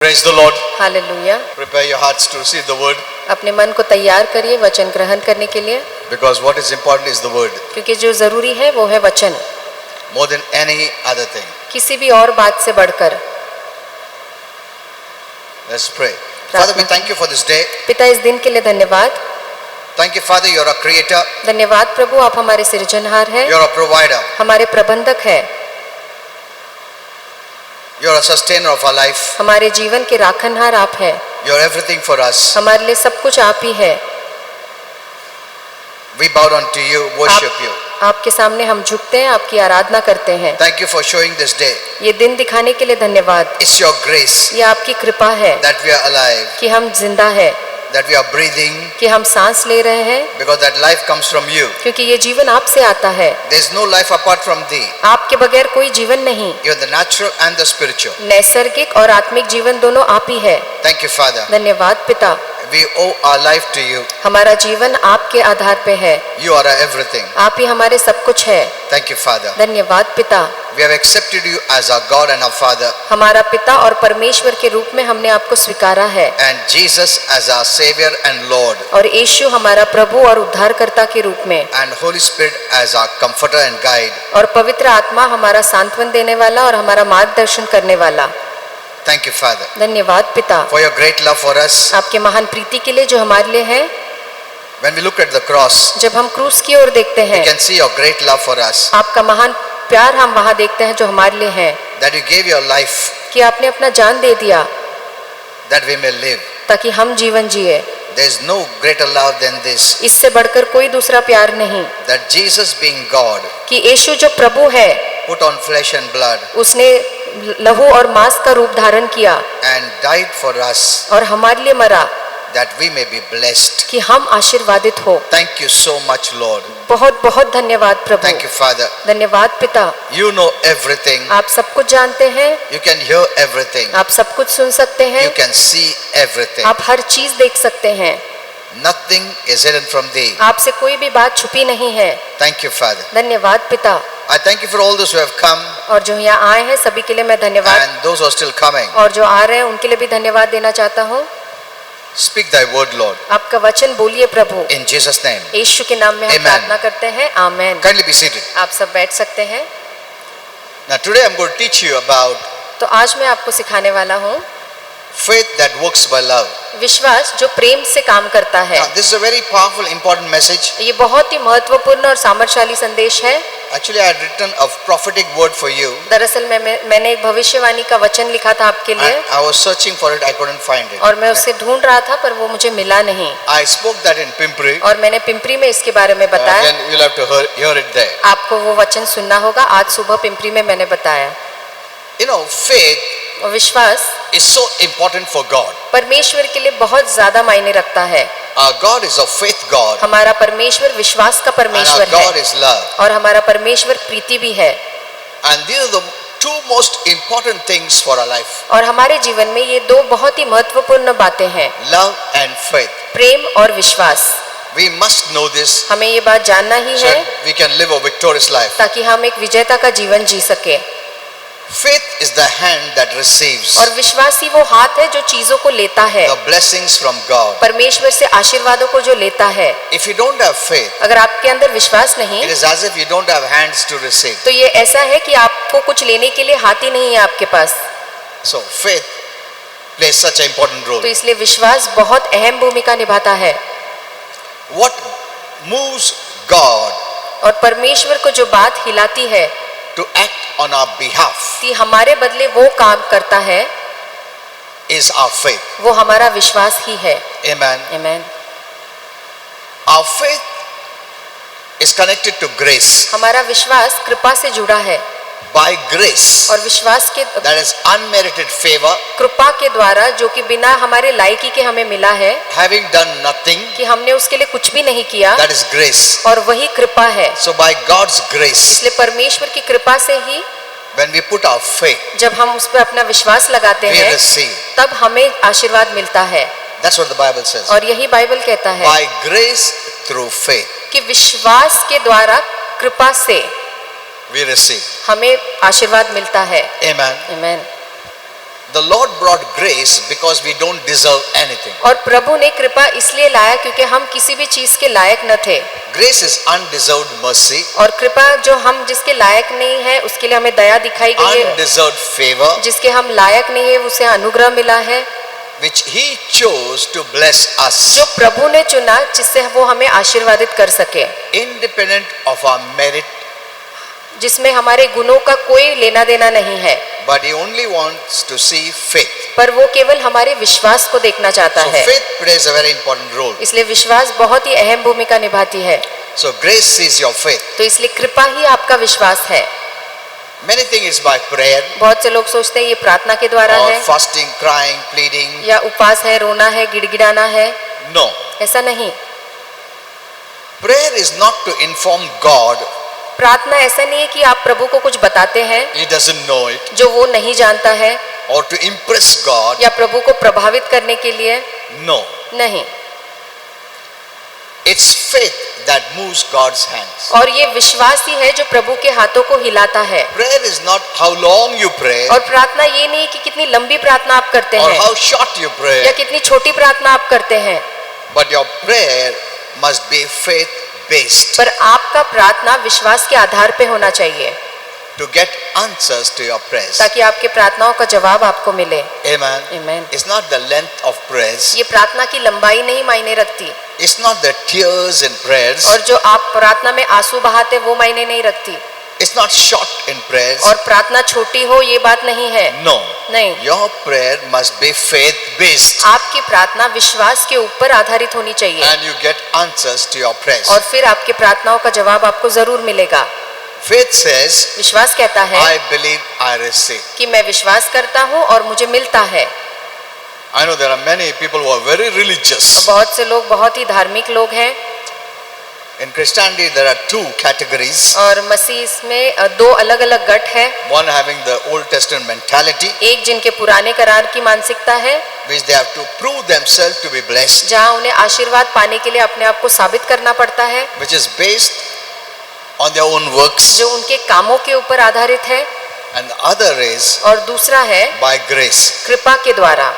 Praise the Lord. Hallelujah. Prepare your hearts to receive the word, अपने मन को तैयार करिए वचन ग्रहण करने के लिए, because what is important is the word क्योंकि जो जरूरी है वो है वचन, more than any other thing. किसी भी और बात से बढ़कर। Let's pray. Father, we thank you for this day. पिता, इस दिन के लिए धन्यवाद। Thank you, Father, you are a creator, धन्यवाद प्रभु, आप हमारे सृजनहार हैं, you are a provider, हमारे प्रबंधक है, you are a sustainer of our life, हमारे जीवन के राखनहार आप है, you are everything for us. हमारे लिए सब कुछ आप ही है। We bow down to you, worship you. आपके सामने हम झुकते हैं, आपकी आराधना करते हैं। Thank you for showing this day. ये दिन दिखाने के लिए धन्यवाद। It's your grace ये आपकी कृपा है that we are alive, कि हम जिंदा है, that we are breathing, कि हम सांस ले रहे हैं, because that life comes from you. क्योंकि ये जीवन आपसे आता है। There is no life apart from thee, आपके बगैर कोई जीवन नहीं, you are the natural and the spiritual. नैसर्गिक और आत्मिक जीवन दोनों आप ही है। Thank you, Father. धन्यवाद पिता, We owe our life to you. हमारा जीवन आपके आधार पे है, You are our everything. आप ही हमारे सब कुछ है। Thank you, Father. धन्यवाद पिता, We have accepted you as our God and our Father, हमारा पिता और परमेश्वर के रूप में हमने आपको स्वीकारा है, and Jesus as our Savior and Lord, और यीशु हमारा प्रभु और उद्धारकर्ता के रूप में, and Holy Spirit as our comforter and guide. और पवित्र आत्मा हमारा सांत्वन देने वाला और हमारा मार्गदर्शन करने वाला। Thank you, Father, धन्यवाद पिता, for your great love for us. आपके महान प्रीति के लिए जो हमारे लिए है। When we look at the cross, जब हम क्रूस की ओर देखते we हैं, can see your great love for us, आपका महान प्यार हम वहाँ देखते हैं जो हमारे लिए है, that you gave your life कि आपने अपना जान दे दिया that we may live. ताकि हम जीवन जिए। There is no greater love than this, इससे बढ़कर कोई दूसरा प्यार नहीं, that Jesus being God कि यीशु जो प्रभु है, put on flesh and blood उसने लहू और मांस का रूप धारण किया and died for us, और हमारे लिए मरा that we may be blessed. कि हम आशीर्वादित हो। Thank you so much, Lord. बहुत बहुत धन्यवाद प्रभु। Thank you, Father. धन्यवाद पिता, You know everything. आप सब कुछ जानते हैं, You can hear everything. आप सब कुछ सुन सकते हैं, You can see everything. आप हर चीज देख सकते हैं, Nothing is hidden from thee. आपसे कोई भी बात छुपी नहीं है। Thank you, Father. धन्यवाद पिता, I thank you for all those who have come और जो यहाँ आए हैं सभी के लिए मैं धन्यवाद, and those who are still coming. और जो आ रहे हैं उनके लिए भी धन्यवाद देना चाहता हूँ। Speak thy word, Lord. आपका वचन बोलिए प्रभु, In Jesus' name. यीशु के नाम में हम Amen. प्रार्थना करते हैं, आमेन। Kindly be seated. आप सब बैठ सकते हैं। Now today I'm going to teach you about तो आज मैं आपको सिखाने वाला हूँ faith that works by love. विश्वास जो प्रेम से काम करता है। Now this is a very powerful, important message. ये बहुत ही महत्वपूर्ण और सामर्थ्यशाली संदेश है। Actually, I had written a prophetic word for you. दरअसल मैंने एक भविष्यवाणी का वचन लिखा था आपके लिए, And I was searching for it. I couldn't find it. और मैं उसे ढूंढ रहा था पर वो मुझे मिला नहीं, I spoke that in Pimpri. और मैंने पिंपरी में इसके बारे में बताया। Then you'll have to hear it there. आपको वो वचन सुनना होगा। आज सुबह पिंपरी में मैंने बताया। You know, faith और विश्वास is so important for God. परमेश्वर के लिए बहुत ज्यादा मायने रखता है। Our God is a faith God, हमारा परमेश्वर विश्वास का and our परमेश्वर God है, is love. और हमारा परमेश्वर प्रीति भी है। And these are the two most important things for our life: और हमारे जीवन में ये दो बहुत ही महत्वपूर्ण बातें हैं, love and faith. प्रेम और विश्वास। We must know this हमें ये बात जानना ही so है that we can live a victorious life. ताकि हम एक विजेता का जीवन जी सके। Faith is the hand that receives और विश्वास ही वो हाथ है जो चीजों को लेता है, the blessings from God. परमेश्वर से आशीर्वादों को जो लेता है। If you don't have faith, अगर आपके अंदर विश्वास नहीं, it is as if you don't have hands to receive. तो ये ऐसा है कि आपको कुछ लेने के लिए हाथ ही नहीं है आपके पास। So faith plays such an important role. तो इसलिए विश्वास बहुत अहम भूमिका निभाता है। What moves God और परमेश्वर को जो बात हिलाती है to act on our behalf कि हमारे बदले वो काम करता है, is our faith. वो हमारा विश्वास ही है। Amen. Amen. Our faith is connected to grace. हमारा विश्वास कृपा से जुड़ा है, By grace, और विश्वास के that is unmerited favor, कृपा के द्वारा जो कि बिना हमारे लायकी के हमें मिला है, having done nothing, कि हमने उसके लिए कुछ भी नहीं किया, that is grace. और वही कृपा है। So by God's grace, इसलिए परमेश्वर की कृपा से ही when we put our faith, जब हम उस पर अपना विश्वास लगाते we हैं, receive. तब हमें आशीर्वाद मिलता है। That's what the Bible says. और यही बाइबल कहता है By grace through faith, कि विश्वास के द्वारा कृपा से we receive. हमें आशीर्वाद मिलता है। Amen. Amen. The Lord brought grace because we don't deserve anything. और प्रभु ने कृपा इसलिए लाया क्योंकि हम किसी भी चीज के लायक न थे। Grace is undeserved mercy, और कृपा जो हम जिसके लायक नहीं है उसके लिए हमें दया दिखाई गई है, undeserved favor, जिसके हम लायक नहीं है उसे अनुग्रह मिला है, which He chose to bless us, जो प्रभु ने चुना जिससे वो हमें आशीर्वादित कर सके, independent of our merit, जिसमें हमारे गुणों का कोई लेना देना नहीं है, but He only wants to see faith. पर वो केवल हमारे विश्वास को देखना चाहता So है। faith plays a very important role. इसलिए विश्वास बहुत ही अहम भूमिका निभाती है। So grace sees your faith. तो इसलिए कृपा ही आपका विश्वास है। Many think it's by prayer बहुत से लोग सोचते हैं ये प्रार्थना के द्वारा or है, fasting, crying, pleading. या उपवास है, रोना है, गिड़गिड़ाना है। No. ऐसा नहीं। Prayer is not to inform God. प्रार्थना ऐसा नहीं है कि आप प्रभु को कुछ बताते हैं He doesn't know it. जो वो नहीं जानता है, Or to impress God. या प्रभु को प्रभावित करने के लिए। No. नहीं। It's faith that moves God's hands. और ये विश्वास ही है जो प्रभु के हाथों को हिलाता है। Prayer is not how long you pray और प्रार्थना ये नहीं कि कितनी लंबी प्रार्थना आप करते or हैं how short you या pray, कितनी छोटी प्रार्थना आप करते हैं, but your prayer must be faith based पर आपका प्रार्थना विश्वास के आधार पे होना चाहिए to get answers to your prayers. ताकि आपके प्रार्थनाओं का जवाब आपको मिले। Amen. Amen. It's not the length of prayers. ये प्रार्थना की लंबाई नहीं मायने रखती, It's not the tears in prayers. और जो आप प्रार्थना में आंसू बहाते वो मायने नहीं रखती, It's not short in prayers. और प्रार्थना छोटी हो ये बात नहीं है। No. नहीं, Your prayer must be faith based आपकी प्रार्थना विश्वास के ऊपर आधारित होनी चाहिए, and you get answers to your prayers. और फिर आपके प्रार्थनाओं का जवाब आपको जरूर मिलेगा। Faith says, विश्वास कहता है I believe, I receive. कि मैं विश्वास करता हूँ और मुझे मिलता है। I know there are many people who are very religious. बहुत से लोग बहुत ही धार्मिक लोग हैं, In Christianity, there are two categories. और मसीह में दो अलग अलग गट है। One having the Old Testament mentality, एक जिनके पुराने करार की मानसिकता है, which they have to prove themselves to be blessed, जहाँ उन्हें आशीर्वाद पाने के लिए अपने आप को साबित करना पड़ता है, which is based on their own works. जो उनके कामों के ऊपर आधारित है। And the other is और दूसरा है by grace कृपा के द्वारा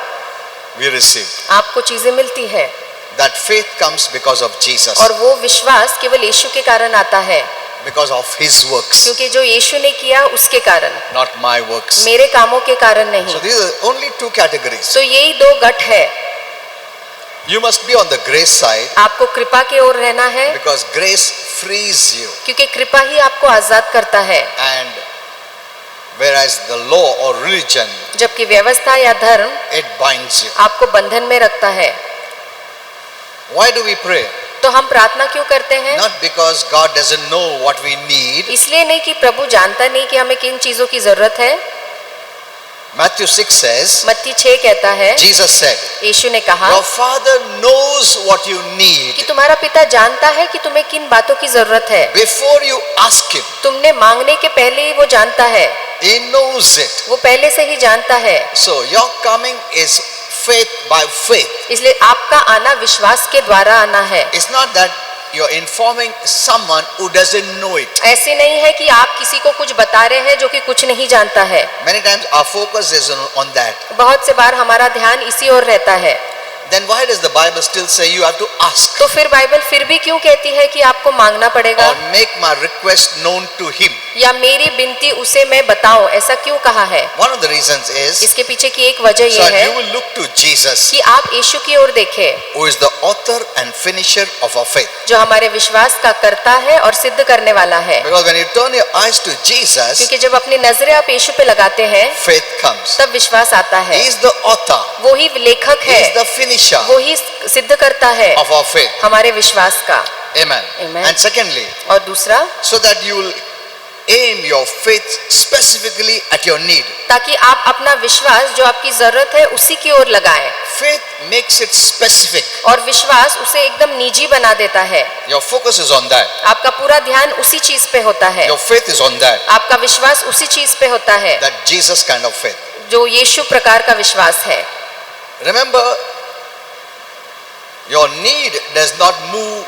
we receive. आपको चीजें मिलती है, That faith comes because of Jesus, और वो विश्वास केवल यीशु के कारण आता है, because of His works, क्योंकि जो यीशु ने किया उसके कारण, not my works. मेरे कामों के कारण नहीं। So these are only two categories. तो यही दो गट है। You must be on the grace side आपको कृपा की ओर रहना है, because grace frees you, क्योंकि कृपा ही आपको आजाद करता है, and whereas the law or religion, जबकि व्यवस्था या धर्म it binds you. आपको बंधन में रखता है। Why do we pray? तो हम प्रार्थना क्यों करते हैं? Not because God doesn't know what we need. इसलिए नहीं कि प्रभु जानता नहीं कि हमें किन चीजों की जरूरत है। Matthew 6 says, मत्ती 6 कहता है, Jesus said, यीशु ने कहा your Father knows what you कि need तुम्हारा पिता जानता है कि तुम्हें किन बातों की जरूरत है। before you ask Him. तुमने मांगने के पहले ही वो जानता है, He knows it. वो पहले से ही जानता है। So your coming is faith by faith. इसलिए आपका आना विश्वास के द्वारा आना है। It's not that you're informing someone who doesn't know it. ऐसे नहीं है कि आप किसी को कुछ बता रहे हैं जो कि कुछ नहीं जानता है। Many times our focus is on that. बहुत से बार हमारा ध्यान इसी ओर रहता है। Then why does the Bible still say you have to ask तो फिर बाइबल फिर भी क्यों कहती है कि आपको मांगना पड़ेगा, or make my request known to Him? या मेरी विनती उसे मैं बताऊं, ऐसा क्यों कहा है? One of the reasons is इसके पीछे की एक वजह so यह that you है will look to Jesus, कि आप यीशु की ओर देखें, who is the author and finisher of our faith. जो हमारे विश्वास का करता है और सिद्ध करने वाला है। Because when you turn your eyes to Jesus, क्योंकि जब अपनी नजरें आप यीशु पे लगाते हैं faith comes. तब विश्वास आता है। He is the author. वो ही लेखक He है, is the finisher वो ही सिद्ध करता है of our faith. हमारे विश्वास का। Amen. Amen. And secondly, और दूसरा, so that you will aim your faith specifically at your need. ताकि आप अपना विश्वास जो आपकी जरूरत है उसी की ओर लगाएं, Faith makes it specific. और विश्वास उसे एकदम निजी बना देता है। Your focus is on that. आपका पूरा ध्यान उसी चीज पे होता है, Your faith is on that. आपका विश्वास उसी चीज पे होता है, That Jesus kind of faith. जो यीशु प्रकार का विश्वास है। Remember, your need does not move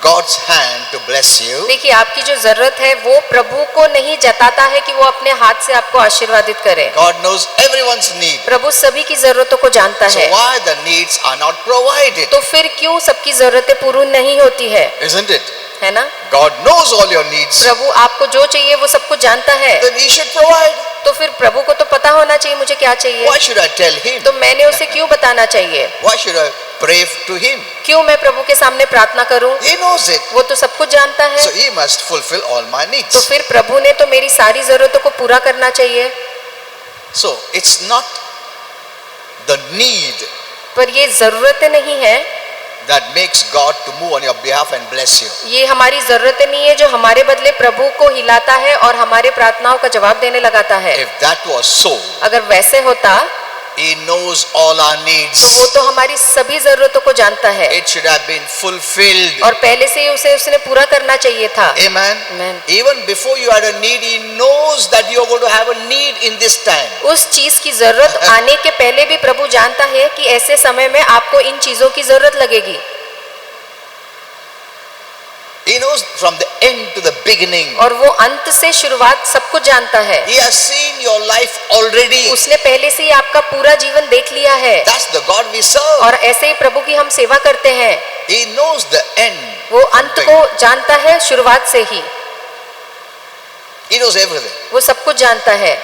God's hand to bless you. देखिए, आपकी जो जरूरत है वो प्रभु को नहीं जताता है कि वो अपने हाथ से आपको आशीर्वादित करे। God knows everyone's need. प्रभु सभी की जरूरतों को जानता So है, why the needs are not provided? तो फिर क्यों सबकी जरूरतें पूरी नहीं होती है Isn't it? है ना? God knows all your needs. प्रभु आपको जो चाहिए वो सब कुछ जानता है, Then He should provide. तो फिर प्रभु को तो पता होना चाहिए मुझे क्या चाहिए। Why should I tell Him? तो मैंने उसे क्यों बताना चाहिए? Why should I pray to Him? क्यों मैं प्रभु के सामने प्रार्थना करूं? He knows it. वो तो सब कुछ जानता है। So He must fulfill all my तो needs. फिर प्रभु ने तो मेरी सारी जरूरतों को पूरा करना चाहिए। So it's not the need पर ये जरूरतें नहीं है, that makes God to move on your behalf and bless you. ये हमारी जरूरतें नहीं है जो हमारे बदले प्रभु को हिलाता है और हमारे प्रार्थनाओं का जवाब देने लगाता है। If that was so, अगर वैसे होता He knows all our तो वो needs. तो हमारी सभी जरूरतों को जानता है It should have been fulfilled. और पहले से ही उसे उसने पूरा करना चाहिए था। Amen. Amen. Even before you had a need, He knows that you are going to have a need in this time. उस चीज की जरूरत आने के पहले भी प्रभु जानता है कि ऐसे समय में आपको इन चीजों की जरूरत लगेगी। He knows from the end to the beginning. और वो अंत से शुरुआत सब कुछ जानता है। He has seen your life already. उसने पहले से ही आपका पूरा जीवन देख लिया है That's the God we serve. और ऐसे ही प्रभु की हम सेवा करते हैं। He knows the end. वो अंत को जानता है शुरुआत से ही, He knows everything. वो सब कुछ जानता है।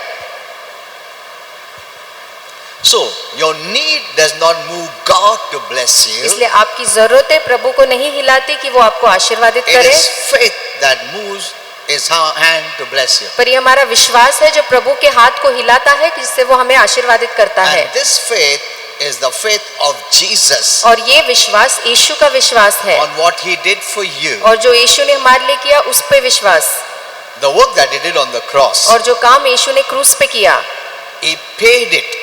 So your need does not move God to bless you. इसलिए आपकी जरूरतें प्रभु को नहीं हिलाती कि वो आपको आशीर्वादित It करे, is faith that moves His hand to bless you. पर ये हमारा विश्वास है जो प्रभु के हाथ को हिलाता है जिससे वो हमें आशीर्वादित करता है। And this faith is the faith of Jesus और ये विश्वास यीशु का विश्वास है on what He did for you. और जो यीशु ने हमारे लिए किया उस पे विश्वास, The work that He did on the cross. और जो काम यीशु ने क्रूस पे किया He paid it.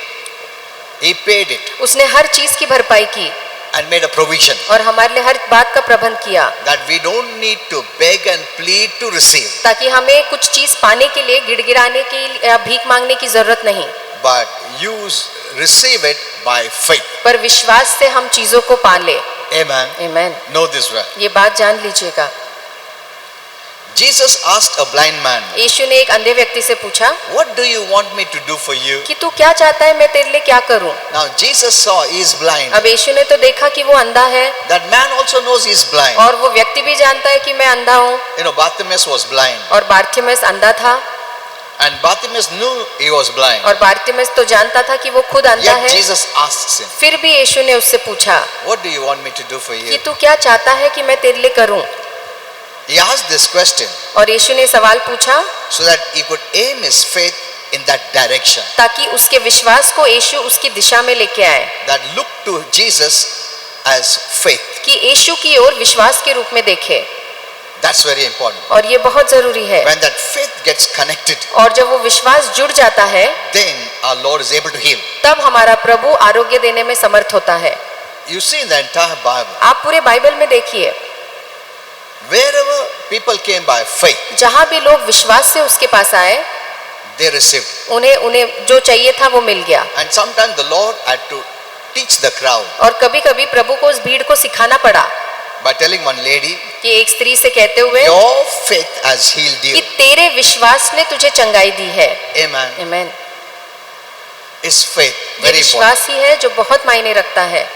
He paid it उसने हर चीज की भरपाई की and made a provision और हमारे लिए हर बात का प्रबंध किया that we don't need to beg and plead to receive, ताकि हमें कुछ चीज पाने के लिए गिड़गिड़ाने की या भीख मांगने की जरूरत नहीं, but receive it by faith. पर विश्वास से हम चीजों को पा ले। Amen. आमीन। Know this well. ये बात जान लीजिएगा। Jesus asked a blind man, यीशु ने एक अंधे व्यक्ति से पूछा "What do you want me to do for you?" कि तू क्या चाहता है मैं तेरे लिए क्या करूं? Now Jesus saw he is blind. अब यीशु ने तो देखा कि वो अंधा है That man also knows he is blind. और वो व्यक्ति भी जानता है कि मैं अंधा हूँ, You know, Bartimaeus was blind, और बार्थिमेस अंधा था and Bartimaeus knew he was blind. और बार्थिमेस तो जानता था कि वो खुद अंधा Yet है। Jesus asks him, फिर भी यीशु ने उससे पूछा "What do you want me to do for कि you?" तू क्या चाहता है कि मैं तेरे लिए करूं? He asked this question और यीशु ने सवाल पूछा so that he could aim his faith in that direction. ताकि उसके विश्वास को यीशु उसकी दिशा में लेके आए, That look to Jesus as faith. कि यीशु की ओर विश्वास के रूप में देखे। That's very important. और ये बहुत जरूरी है। When that faith gets connected, और जब वो विश्वास जुड़ जाता है then our Lord is able to heal. तब हमारा प्रभु आरोग्य देने में समर्थ होता है। You see in the entire Bible, आप पूरे बाइबल में देखिए, wherever people came by faith, जहाँ भी लोग विश्वास से उसके पास आए they received. उन्हें जो चाहिए था वो मिल गया। And sometimes the Lord had to teach the crowd और कभी कभी प्रभु को उस भीड़ को सिखाना पड़ा by telling one lady, कि एक स्त्री से कहते हुए "Your faith has healed कि you." तेरे विश्वास ने तुझे चंगाई दी है। Amen. आमीन। Is faith ये very important. विश्वास ही है जो बहुत मायने रखता है।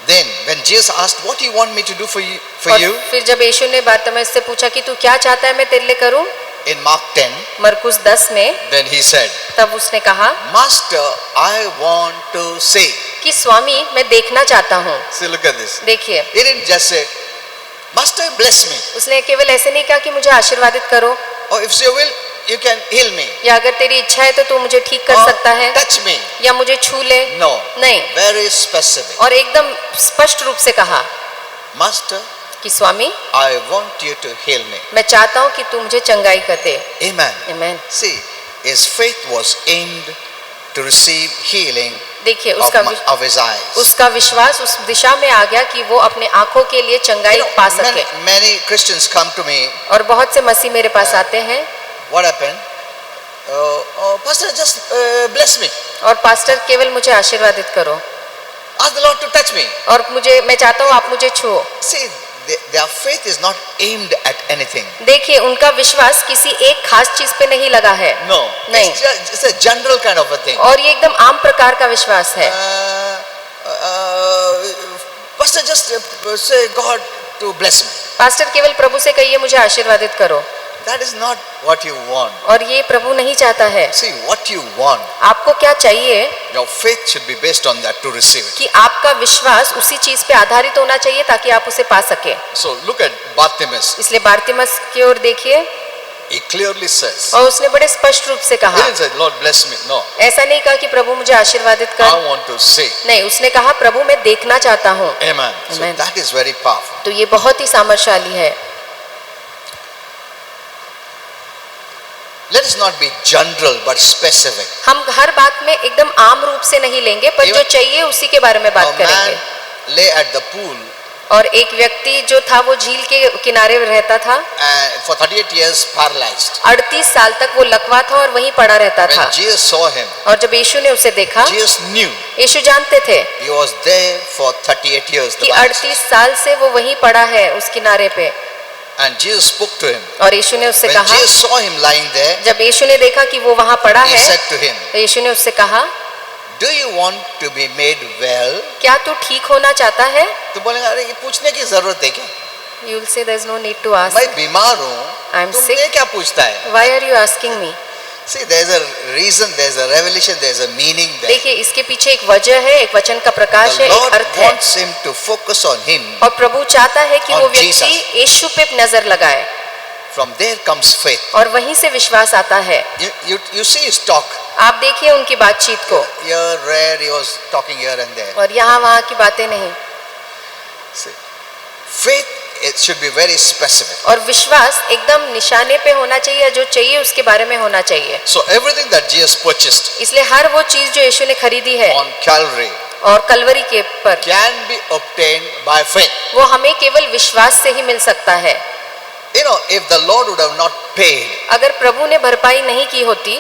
Then when Jesus asked, "What do you want me to do for you?" और फिर जब यीशु ने बारतिमेउस से पूछा कि तू क्या चाहता है मैं तेरे लिए करूं, In Mark 10, मरकुस 10 में, then he said, तब उसने कहा "Master, I want to see." कि स्वामी मैं देखना चाहता हूँ। See, look at this. देखिए, He didn't just say, "Master, bless me." उसने केवल ऐसे नहीं कहा कि मुझे आशीर्वादित करो, Or if you will, you can heal me. या अगर तेरी इच्छा है तो तू मुझे ठीक कर Or सकता है, touch me. या मुझे छू ले। No. नहीं, Very specific. और एकदम स्पष्ट रूप से कहा Master, कि स्वामी I want you to heal me. मैं चाहता हूँ कि तू मुझे चंगाई कर दे। Amen. आमीन। See, his faith was aimed to receive healing देखिए of his eyes. उसका विश्वास उस दिशा में आ गया कि वो अपने आंखों के लिए चंगाई पा सके। Many Christians come to me. और बहुत से मसीह मेरे पास आते हैं, What happened? Pastor, just bless me. और पास्टर केवल मुझे आशीर्वादित करो। Ask the Lord to touch me. और मैं चाहता हूँ आप मुझे छुओ। See, their faith is not aimed at anything. देखिए उनका विश्वास किसी एक खास चीज पे नहीं लगा है। No, नहीं। it's a general kind of a thing. और ये एकदम आम प्रकार का विश्वास है। Pastor, just say God to bless me. Pastor केवल प्रभु से कहिए मुझे आशीर्वादित करो। That is not what you want. और ये प्रभु नहीं चाहता है। See, what you want, आपको क्या चाहिए? your faith should be based on that to receive it. कि आपका विश्वास उसी चीज पे आधारित होना चाहिए ताकि आप उसे पा सके। So look at Bartimaeus. इसलिए बार्तिमस की ओर देखिए। He clearly says, और उसने बड़े स्पष्ट रूप से he कहा, didn't say, Lord bless me. No, ऐसा नहीं कहा कि प्रभु मुझे आशीर्वादित I कर। want to see. नहीं, उसने कहा प्रभु मैं देखना चाहता हूँ। Amen. So Amen. that is very powerful. तो ये बहुत ही सामर्थ्यशाली है। Let us not be general but specific. हम हर बात में एकदम आम रूप से नहीं लेंगे, पर जो चाहिए उसी के बारे में A बात करेंगे। man lay at the pool और एक व्यक्ति जो था वो झील के किनारे रहता था, for 38 years paralyzed. 38 साल तक वो लकवा था और वहीं पड़ा रहता था। When Jesus saw him, और जब यीशु ने उसे देखा, Jesus knew यीशु जानते थे he was there for 38 years. the कि Bible 38 says. साल से वो वहीं पड़ा है उस किनारे पे। And Jesus spoke to him. और यीशु ने उससे When कहा, Jesus saw him lying there, जब यीशु ने देखा कि वो वहां पड़ा he है, said to him, तो यीशु ने उससे कहा, Do you want to be made well? क्या तू ठीक होना चाहता है? तो बोलेगा अरे ये पूछने की जरूरत है क्या? You will say there is no need to ask. मैं बीमार हूँ, I am तुम sick. ये क्या पूछता है? Why are you asking me? See, there is a reason, there is a revelation, there is a meaning there. देखिए इसके पीछे एक वजह है, एक वचन का प्रकाश The है, एक Lord अर्थ है। wants him to focus on him. और प्रभु चाहता है कि On वो व्यक्ति Jesus. यीशु पे नजर लगाए। From there comes faith. और वहीं से विश्वास आता है। You see his talk. आप देखिए उनकी बातचीत को। Here, rare, he was talking here and there. और यहाँ वहाँ की बातें नहीं। See, faith, it should be very specific. और विश्वास एकदम निशाने पे होना चाहिए, जो चाहिए उसके बारे में होना चाहिए। So everything that Jesus purchased इसलिए हर वो चीज जो यीशु ने खरीदी है on Calvary और कलवरी के पर, can be obtained by faith. वो हमें केवल विश्वास से ही मिल सकता है। You know, if the Lord would have not paid, अगर प्रभु ने भरपाई नहीं की होती,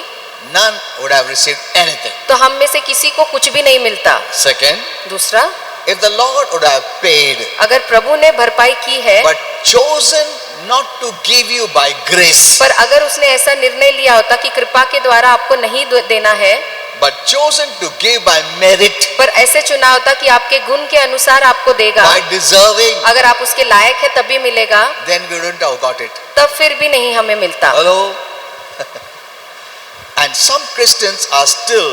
none would have received anything. तो हम में से किसी को कुछ भी नहीं मिलता। Second, दूसरा, if the Lord would have paid अगर प्रभु ने भरपाई की है, but chosen not to give you by grace, पर अगर उसने ऐसा निर्णय लिया होता कि कृपा के द्वारा आपको नहीं देना है, but chosen to give by merit, पर ऐसे चुना होता कि आपके गुण के अनुसार आपको देगा, by deserving, अगर आप उसके लायक है तभी मिलेगा, then we wouldn't have got it. तब फिर भी नहीं हमें मिलता। Hello? And some Christians are still,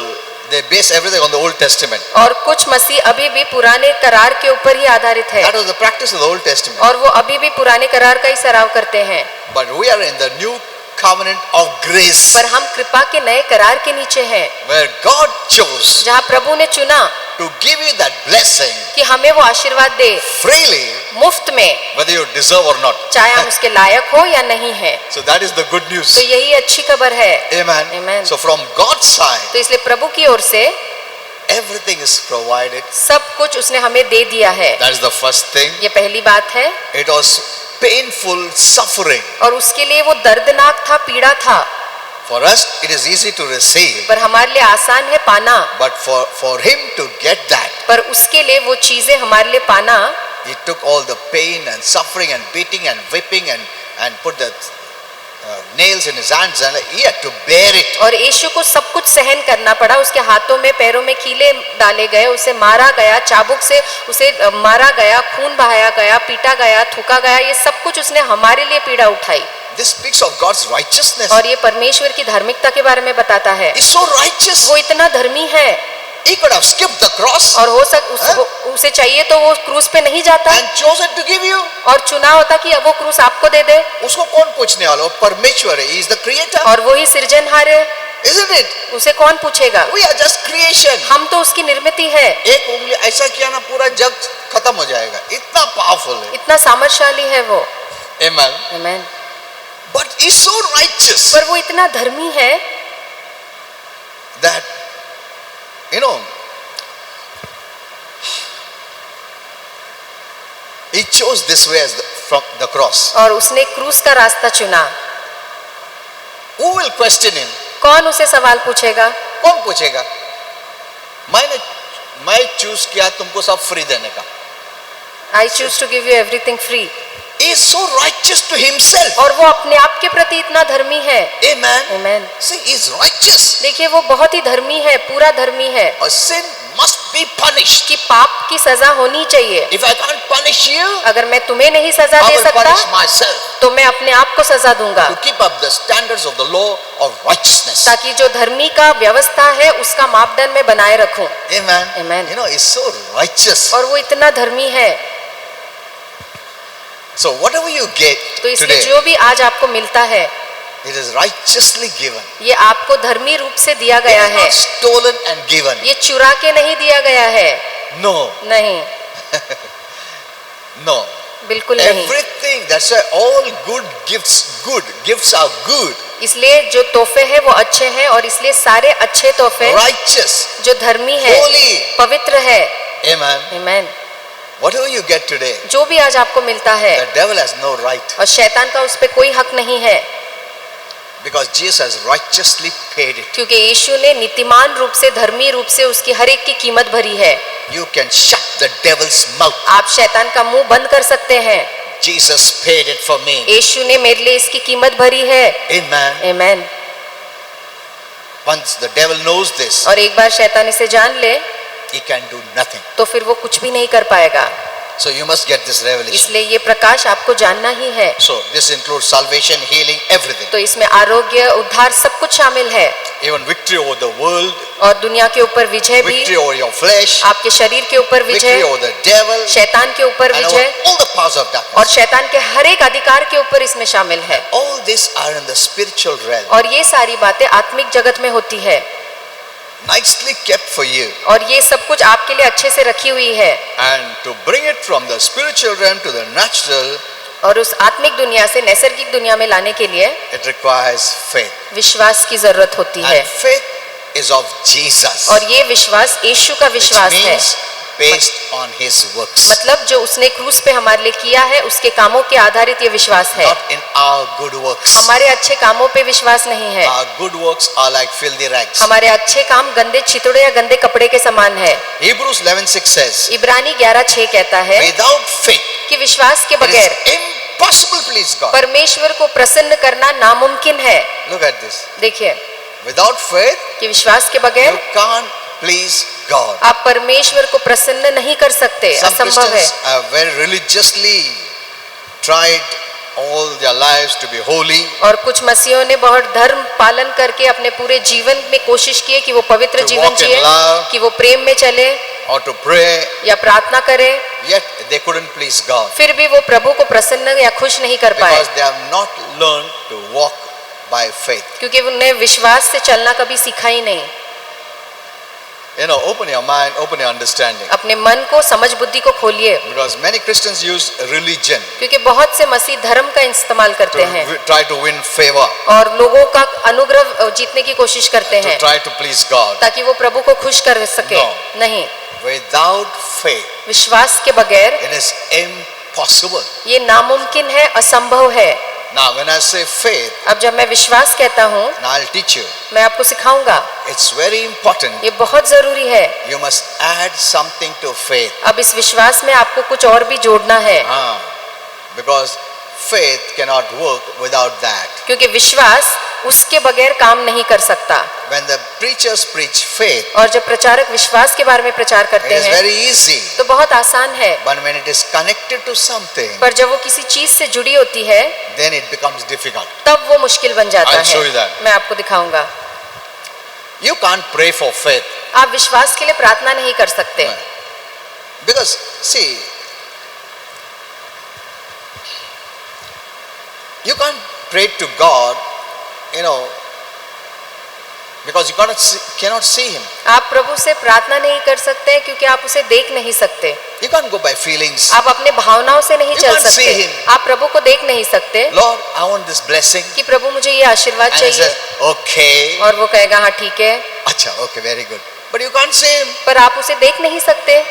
they base everything on the Old Testament. और कुछ मसीह अभी भी पुराने करार के ऊपर ही आधारित है, That was the practice of the Old Testament. और वो अभी भी पुराने करार का ही सराव करते हैं। But we are in the new covenant of grace, पर हम कृपा के नए करार के नीचे हैं, where God chose जहाँ प्रभु ने चुना to give you that blessing कि हमें वो आशीर्वाद दे freely, मुफ्त में, whether you deserve or not. चाहे हम उसके लायक हो या नहीं है। So that is the good तो news. यही अच्छी खबर है। Amen. Amen. So from God's side, तो इसलिए प्रभु की ओर से everything is provided. सब कुछ उसने हमें दे दिया है। That is the first thing. ये पहली बात है। It was painful suffering. और उसके लिए वो दर्दनाक था, पीड़ा था। For us, it is easy to receive. पर हमारे लिए आसान है पाना, But for him to get that, पर उसके लिए वो चीजें हमारे लिए पाना, he took all the pain and suffering and beating and whipping and put the nails in his hands and he had to bear it. और यीशु को सब कुछ सहन करना पड़ा। उसके हाथों में पैरों में कीले डाले गए, उसे मारा गया, चाबुक से उसे मारा गया, खून बहाया गया, पीटा गया, थूका गया, ये सब कुछ उसने हमारे लिए पीड़ा उठाई। This speaks of God's righteousness. और ये परमेश्वर की धार्मिकता के बारे में बताता है। He's so righteous. वो इतना धर्मी है, He could have skipped the cross और उसे चाहिए तो वो क्रूस पे नहीं जाता and chosen to give you. और चुना होता कि अब वो क्रूस आपको दे दे। उसको कौन पूछने वाला? परमेश्वर है. He is the creator. और वो ही सृजनहार है, Isn't it? उसे कौन पूछेगा? We are just creation. हम तो उसकी निर्मित है। एक उंगली ऐसा किया ना पूरा जग खत्म हो जाएगा. इतना पावरफुल है. इतना सामर्थ्यशाली है वो। Amen. Amen. But he's so righteous पर वो इतना धर्मी है that, you know, he chose this way from the cross. और उसने क्रूस का रास्ता चुना। Who will question him? कौन उसे सवाल पूछेगा? कौन पूछेगा? मैंने मैं चूज किया तुमको सब फ्री देने का. I choose to give you everything free. He is so righteous to himself. और वो अपने आप के प्रति इतना धर्मी है. Amen. Amen. See, he is righteous. देखिए वो बहुत ही धर्मी है, पूरा धर्मी है. A sin must be punished. कि पाप की सजा होनी चाहिए. If I can't punish you, अगर मैं तुम्हें नहीं सजा I दे will सकता punish myself तो मैं अपने आप को सजा दूंगा, to keep up the standards of the law of righteousness. ताकि जो धर्मी का व्यवस्था है उसका मापदंड में बनाए रखूं. Amen. Amen. You know, he's so righteous. और वो इतना धर्मी है. So whatever you get तो इसलिए today, जो भी आज आपको मिलता है it is righteously given. ये आपको धर्मी रूप से दिया It गया is है. not stolen and given. ये चुरा के नहीं दिया गया है. No, नहीं, no. बिल्कुल नहीं. Everything. That's why all good gifts are good. इसलिए जो तोहफे हैं वो अच्छे हैं, और इसलिए सारे अच्छे तोहफे Righteous. जो धर्मी है, Holy. पवित्र है. Amen. Amen. Whatever you get today, जो भी आज आपको मिलता है, the devil has no right, और शैतान का उस पे कोई हक नहीं है, because Jesus has righteously paid it. क्योंकि यीशु ने नीतिमान रूप से, धर्मी रूप से उसकी हर एक की कीमत भरी है. You can shut the devil's mouth. आप शैतान का मुंह बंद कर सकते हैं. Jesus paid it for me. यीशु ने मेरे लिए इसकी कीमत भरी है. Amen. Amen. Once the devil knows this, और एक बार शैतान इसे जान ले he can do nothing. तो फिर वो कुछ भी नहीं कर पाएगा. So you must get this revelation. इसलिए ये प्रकाश आपको जानना ही है. So this includes salvation, healing, everything. तो इसमें आरोग्य, उद्धार सब कुछ शामिल है. Even victory over the world, और दुनिया के ऊपर विजय भी, victory over your flesh, आपके शरीर के ऊपर victory Vijay, over the devil, शैतान के ऊपर and over Vijay, all the powers of और darkness. शैतान के हर एक अधिकार के ऊपर इसमें शामिल है. All these are in the spiritual realm, और ये सारी बातें आत्मिक जगत में होती है, nicely kept for you. और ये सब कुछ आपके लिए अच्छे से रखी हुई है. And to bring it from the spiritual realm to the natural, और उस आत्मिक दुनिया से नैसर्गिक दुनिया में लाने के लिए it requires faith. विश्वास की जरूरत होती है. And faith is of Jesus, और ये विश्वास यीशु का which विश्वास है. means based on his works, मतलब जो उसने क्रूस पे हमारे लिए किया है उसके कामों के आधारित ये विश्वास है. not in our good works. हमारे अच्छे कामों पे विश्वास नहीं है. Our good works are like filthy rags. हमारे अच्छे काम गंदे चितड़े या गंदे कपड़े के समान है. Hebrews 11:6 says, इब्रानी 11:6 कहता है without faith कि विश्वास के it is बगैर impossible to please God. परमेश्वर को प्रसन्न करना नामुमकिन है. Look at this. देखिए Without faith कि विश्वास के you बगैर can't please God. आप परमेश्वर को प्रसन्न नहीं कर सकते, Some असंभव है. Christians have very religiously tried all their lives to be holy, और कुछ मसीहों ने बहुत धर्म पालन करके अपने पूरे जीवन में कोशिश की है कि वो पवित्र To जीवन walk in जिए, love. कि वो प्रेम में चले or to pray, या प्रार्थना करें, yet they couldn't please God फिर भी वो प्रभु को प्रसन्न या खुश नहीं कर पाए, because they have not learned to walk by faith. क्योंकि उन्हें विश्वास से चलना कभी सीखा ही नहीं. You know, open your mind, open your understanding. अपने मन को, समझ बुद्धि को खोलिए, Because many Christians use religion क्योंकि बहुत से मसीह धर्म का इस्तेमाल करते हैं to try to win favor, और लोगों का अनुग्रह जीतने की कोशिश करते to हैं try to please God. ताकि वो प्रभु को खुश कर सके. No. नहीं, Without faith, विश्वास के बगैर it is impossible. ये नामुमकिन है, असंभव है. Now, when I say faith, अब जब मैं विश्वास कहता हूँ, and I'll teach you, मैं आपको सिखाऊंगा. it's very important. ये बहुत जरूरी है. You must add something to faith. अब इस विश्वास में आपको कुछ और भी जोड़ना है, Because faith cannot work without that. क्योंकि विश्वास उसके बगैर काम नहीं कर सकता. When the preachers preach faith, और जब प्रचारक विश्वास के बारे में प्रचार it करते is हैं very easy. तो बहुत आसान है, But when it is connected to something, पर जब वो किसी चीज से जुड़ी होती है then it becomes difficult. तब वो मुश्किल बन जाता I'll show you है. that. मैं आपको दिखाऊंगा. You can't pray for faith. आप विश्वास के लिए प्रार्थना नहीं कर सकते, Because, see, you can't pray to God, you know, because you cannot see Him. आप प्रभु से प्रार्थना नहीं कर सकते क्योंकि आप उसे देख नहीं सकते. You can't go by feelings. आप अपने भावनाओं से नहीं You चल can't see सकते. him. आप प्रभु को देख नहीं सकते Lord, I want this blessing. कि प्रभु मुझे ये आशीर्वाद And He चाहिए, says, okay. और वो कहेगा हाँ ठीक है, Acha, okay, very good. But you can't see Him. पर आप उसे देख नहीं सकते.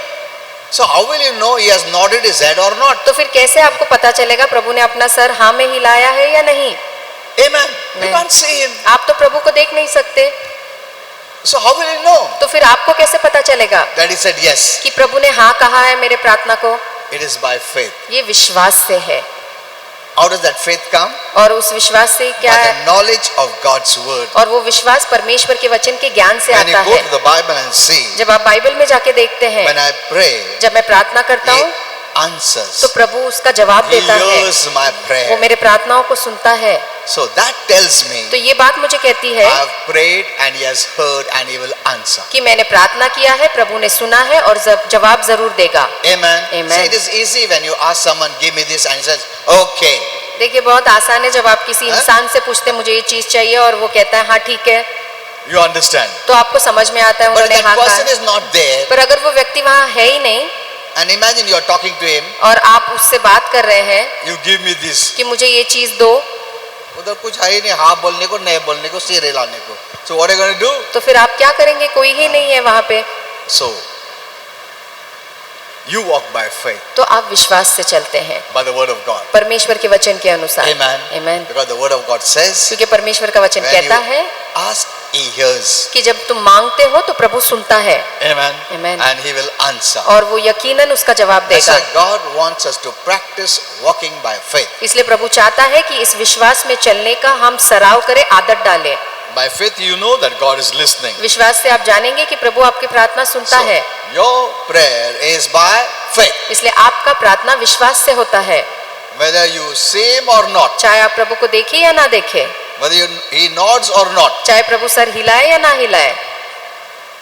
So how will you know He has nodded His head or not? तो फिर कैसे आपको पता चलेगा प्रभु ने अपना सर हाँ में हिलाया है या नहीं? Amen. You नहीं. can't see Him. आप तो प्रभु को देख नहीं सकते. So how will he know तो फिर आपको कैसे पता चलेगा that he said yes? कि प्रभु ने हाँ कहा है मेरे प्रार्थना को? It is by faith. ये विश्वास से है। How does that faith come? और उस विश्वास से क्या By है? the knowledge of God's word. और वो विश्वास परमेश्वर के वचन के ज्ञान से When you आता go है। to the Bible and see, जब आप बाइबल में जाके देखते हैं, when I pray, जब मैं प्रार्थना करता he हूँ answers. तो प्रभु उसका जवाब He देता है, hears my वो prayer. मेरे प्रार्थनाओं को सुनता है। So that tells me तो ये बात मुझे कहती है I have prayed and he has heard and he will answer. कि मैंने प्रार्थना किया है, प्रभु ने सुना है और जवाब जरूर देगा। Amen. Amen. See, it is easy when you ask someone, give me this, and he says, okay. देखिए बहुत आसान है जब आप किसी हाँ? इंसान से पूछते हैं मुझे ये चीज चाहिए और वो कहता है हाँ ठीक है, You understand. तो आपको समझ में आता है But उन्होंने that हाँ कहा person है। is not there. पर अगर वो व्यक्ति वहाँ है ही नहीं And imagine you are talking to him, और आप उससे बात कर रहे हैं you give me this. कि मुझे ये चीज दो, उधर कुछ है ही नहीं, हाँ बोलने को, नहीं बोलने को, सिर हिलाने को. So what are you going to do? तो फिर आप क्या करेंगे? कोई ही नहीं है वहाँ पे। So you walk by faith, तो आप विश्वास से चलते हैं by the word of God. परमेश्वर के वचन के अनुसार। Amen. Amen। Because the word of God says, क्योंकि परमेश्वर का वचन when कहता you है ask, he hears. कि जब तुम मांगते हो तो प्रभु सुनता है Amen. Amen। And he will answer. और वो यकीनन उसका जवाब That's देगा। why God wants us to practice walking by faith. इसलिए प्रभु चाहता है कि इस विश्वास में चलने का हम सराव करें, आदत डालें। By faith you know that God is listening. विश्वास से आप जानेंगे कि प्रभु आपकी प्रार्थना सुनता So, है। your prayer is by faith. इसलिए आपका प्रार्थना विश्वास से होता है, Whether you see him or not, चाहे आप प्रभु को देखें या ना देखें, whether he nods or not, चाहे प्रभु सर हिलाए या ना हिलाए,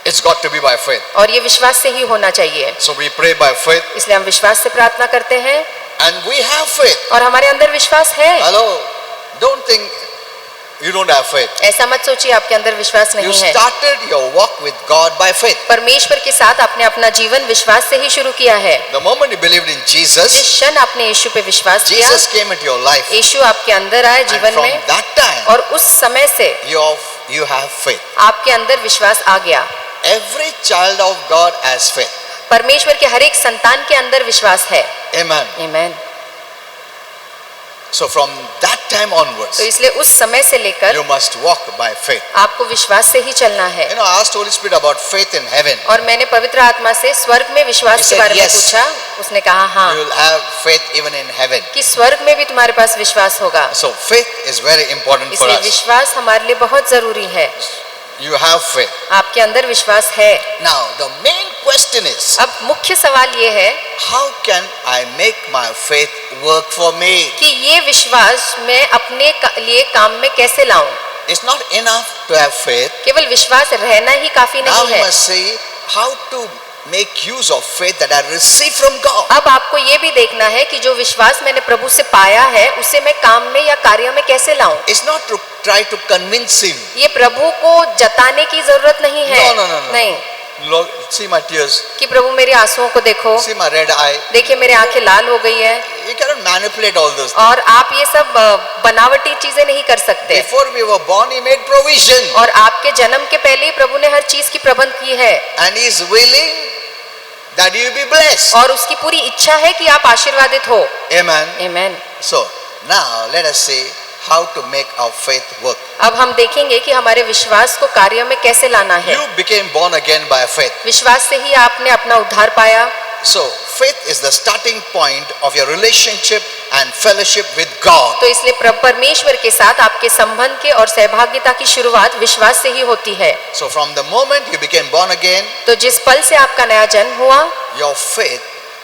it's got to be by faith. और ये विश्वास से ही होना चाहिए। So we pray by faith इसलिए हम विश्वास से प्रार्थना करते हैं and we have faith. और हमारे अंदर विश्वास है। Hello, don't think you don't have faith. ऐसा मत सोचिए आपके अंदर विश्वास You नहीं है। started your walk with God by faith. परमेश्वर के साथ आपने अपना जीवन विश्वास से ही शुरू किया है। The moment you believed in जिस Jesus, क्षण आपने यीशु पे विश्वास किया, Jesus came into your life. यीशु आपके अंदर आए And जीवन from में, that time, और उस समय से you have faith. आपके अंदर विश्वास आ गया। Every child of God has faith. परमेश्वर के हर एक संतान के अंदर विश्वास है। Amen. आमीन। So from that time onwards, तो इसलिए उस समय से लेकर you must walk by faith. आपको विश्वास से ही चलना है। You know, I asked Holy Spirit about faith in heaven. और मैंने पवित्र आत्मा से स्वर्ग में He विश्वास के said, बारे में "Yes." पूछा, उसने कहा हाँ, You will have faith even in heaven. कि स्वर्ग में भी तुम्हारे पास विश्वास होगा। So faith is very important for इसलिए us. विश्वास हमारे लिए बहुत जरूरी है। You have faith. आपके अंदर विश्वास है। Now the main question is, अब मुख्य सवाल ये है how can I make my faith work for me? कि ये विश्वास मैं अपने लिए काम में कैसे लाऊं। It's not enough to have faith. केवल विश्वास रहना ही काफी Now नहीं we है। must see how to make use of faith that I receive from God. अब आपको ये भी देखना है कि जो विश्वास मैंने प्रभु से पाया है उसे मैं काम में या कार्य में कैसे लाऊं। It's not to try to convince him. ये प्रभु को जताने की जरूरत नहीं है। No. नहीं, Lord, see my tears. कि प्रभु मेरे आंसुओं को देखो, See my red eye. देखिए मेरे आंखें लाल हो गई है। You cannot manipulate all those things. और आप ये सब बनावटी चीजें नहीं कर सकते। Before we were born, He made provision. और आपके जन्म के पहले ही प्रभु ने हर चीज की प्रबंध की है, And He is willing that you be blessed. और उसकी पूरी इच्छा है कि आप आशीर्वादित हो। Amen. आमीन। So, now let us see how to make our faith work. अब हम देखेंगे कि हमारे विश्वास को कार्य में कैसे लाना है। You became born again by faith. विश्वास से ही आपने अपना उद्धार पाया। So, faith is the starting point of your relationship and fellowship with God. तो इसलिए परमेश्वर के साथ आपके संबंध के और सहभागिता की शुरुआत विश्वास से ही होती है। So, from the moment you became born again, तो जिस पल से आपका नया जन्म हुआ, your faith,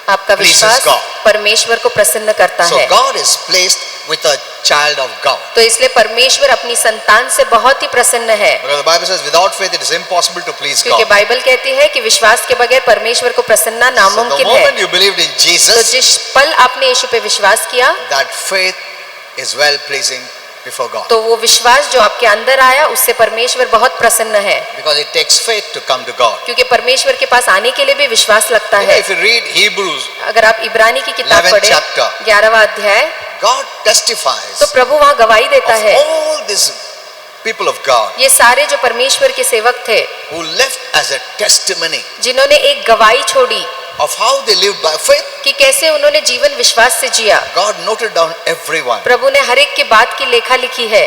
आपका pleases विश्वास God. परमेश्वर को प्रसन्न करता so है। God is placed with a child of God. तो इसलिए परमेश्वर अपनी संतान से बहुत ही प्रसन्न है, Because the Bible says without faith it is impossible to please क्योंकि God. बाइबल कहती है कि विश्वास के बगैर परमेश्वर को प्रसन्ना So the नामुमकिन है। moment you believed in तो Jesus, जिस पल आपने यीशु पे विश्वास किया, that faith is well pleasing before God. तो वो विश्वास जो आपके अंदर आया उससे परमेश्वर बहुत प्रसन्न है, Because it takes faith to come to God. क्योंकि परमेश्वर के पास आने के लिए भी विश्वास लगता You know, है। if you read Hebrews, अगर आप इब्रानी की किताब 11th पढ़े, chapter, 11वां अध्याय, God testifies तो प्रभु वहाँ गवाही देता of है। all these people of God ये सारे जो परमेश्वर के सेवक थे, who left as a testimony जिन्होंने एक गवाही छोड़ी of how they lived by faith. कि कैसे उन्होंने जीवन विश्वास से जिया, God noted down everyone प्रभु ने हर एक के बात की लेखा लिखी है,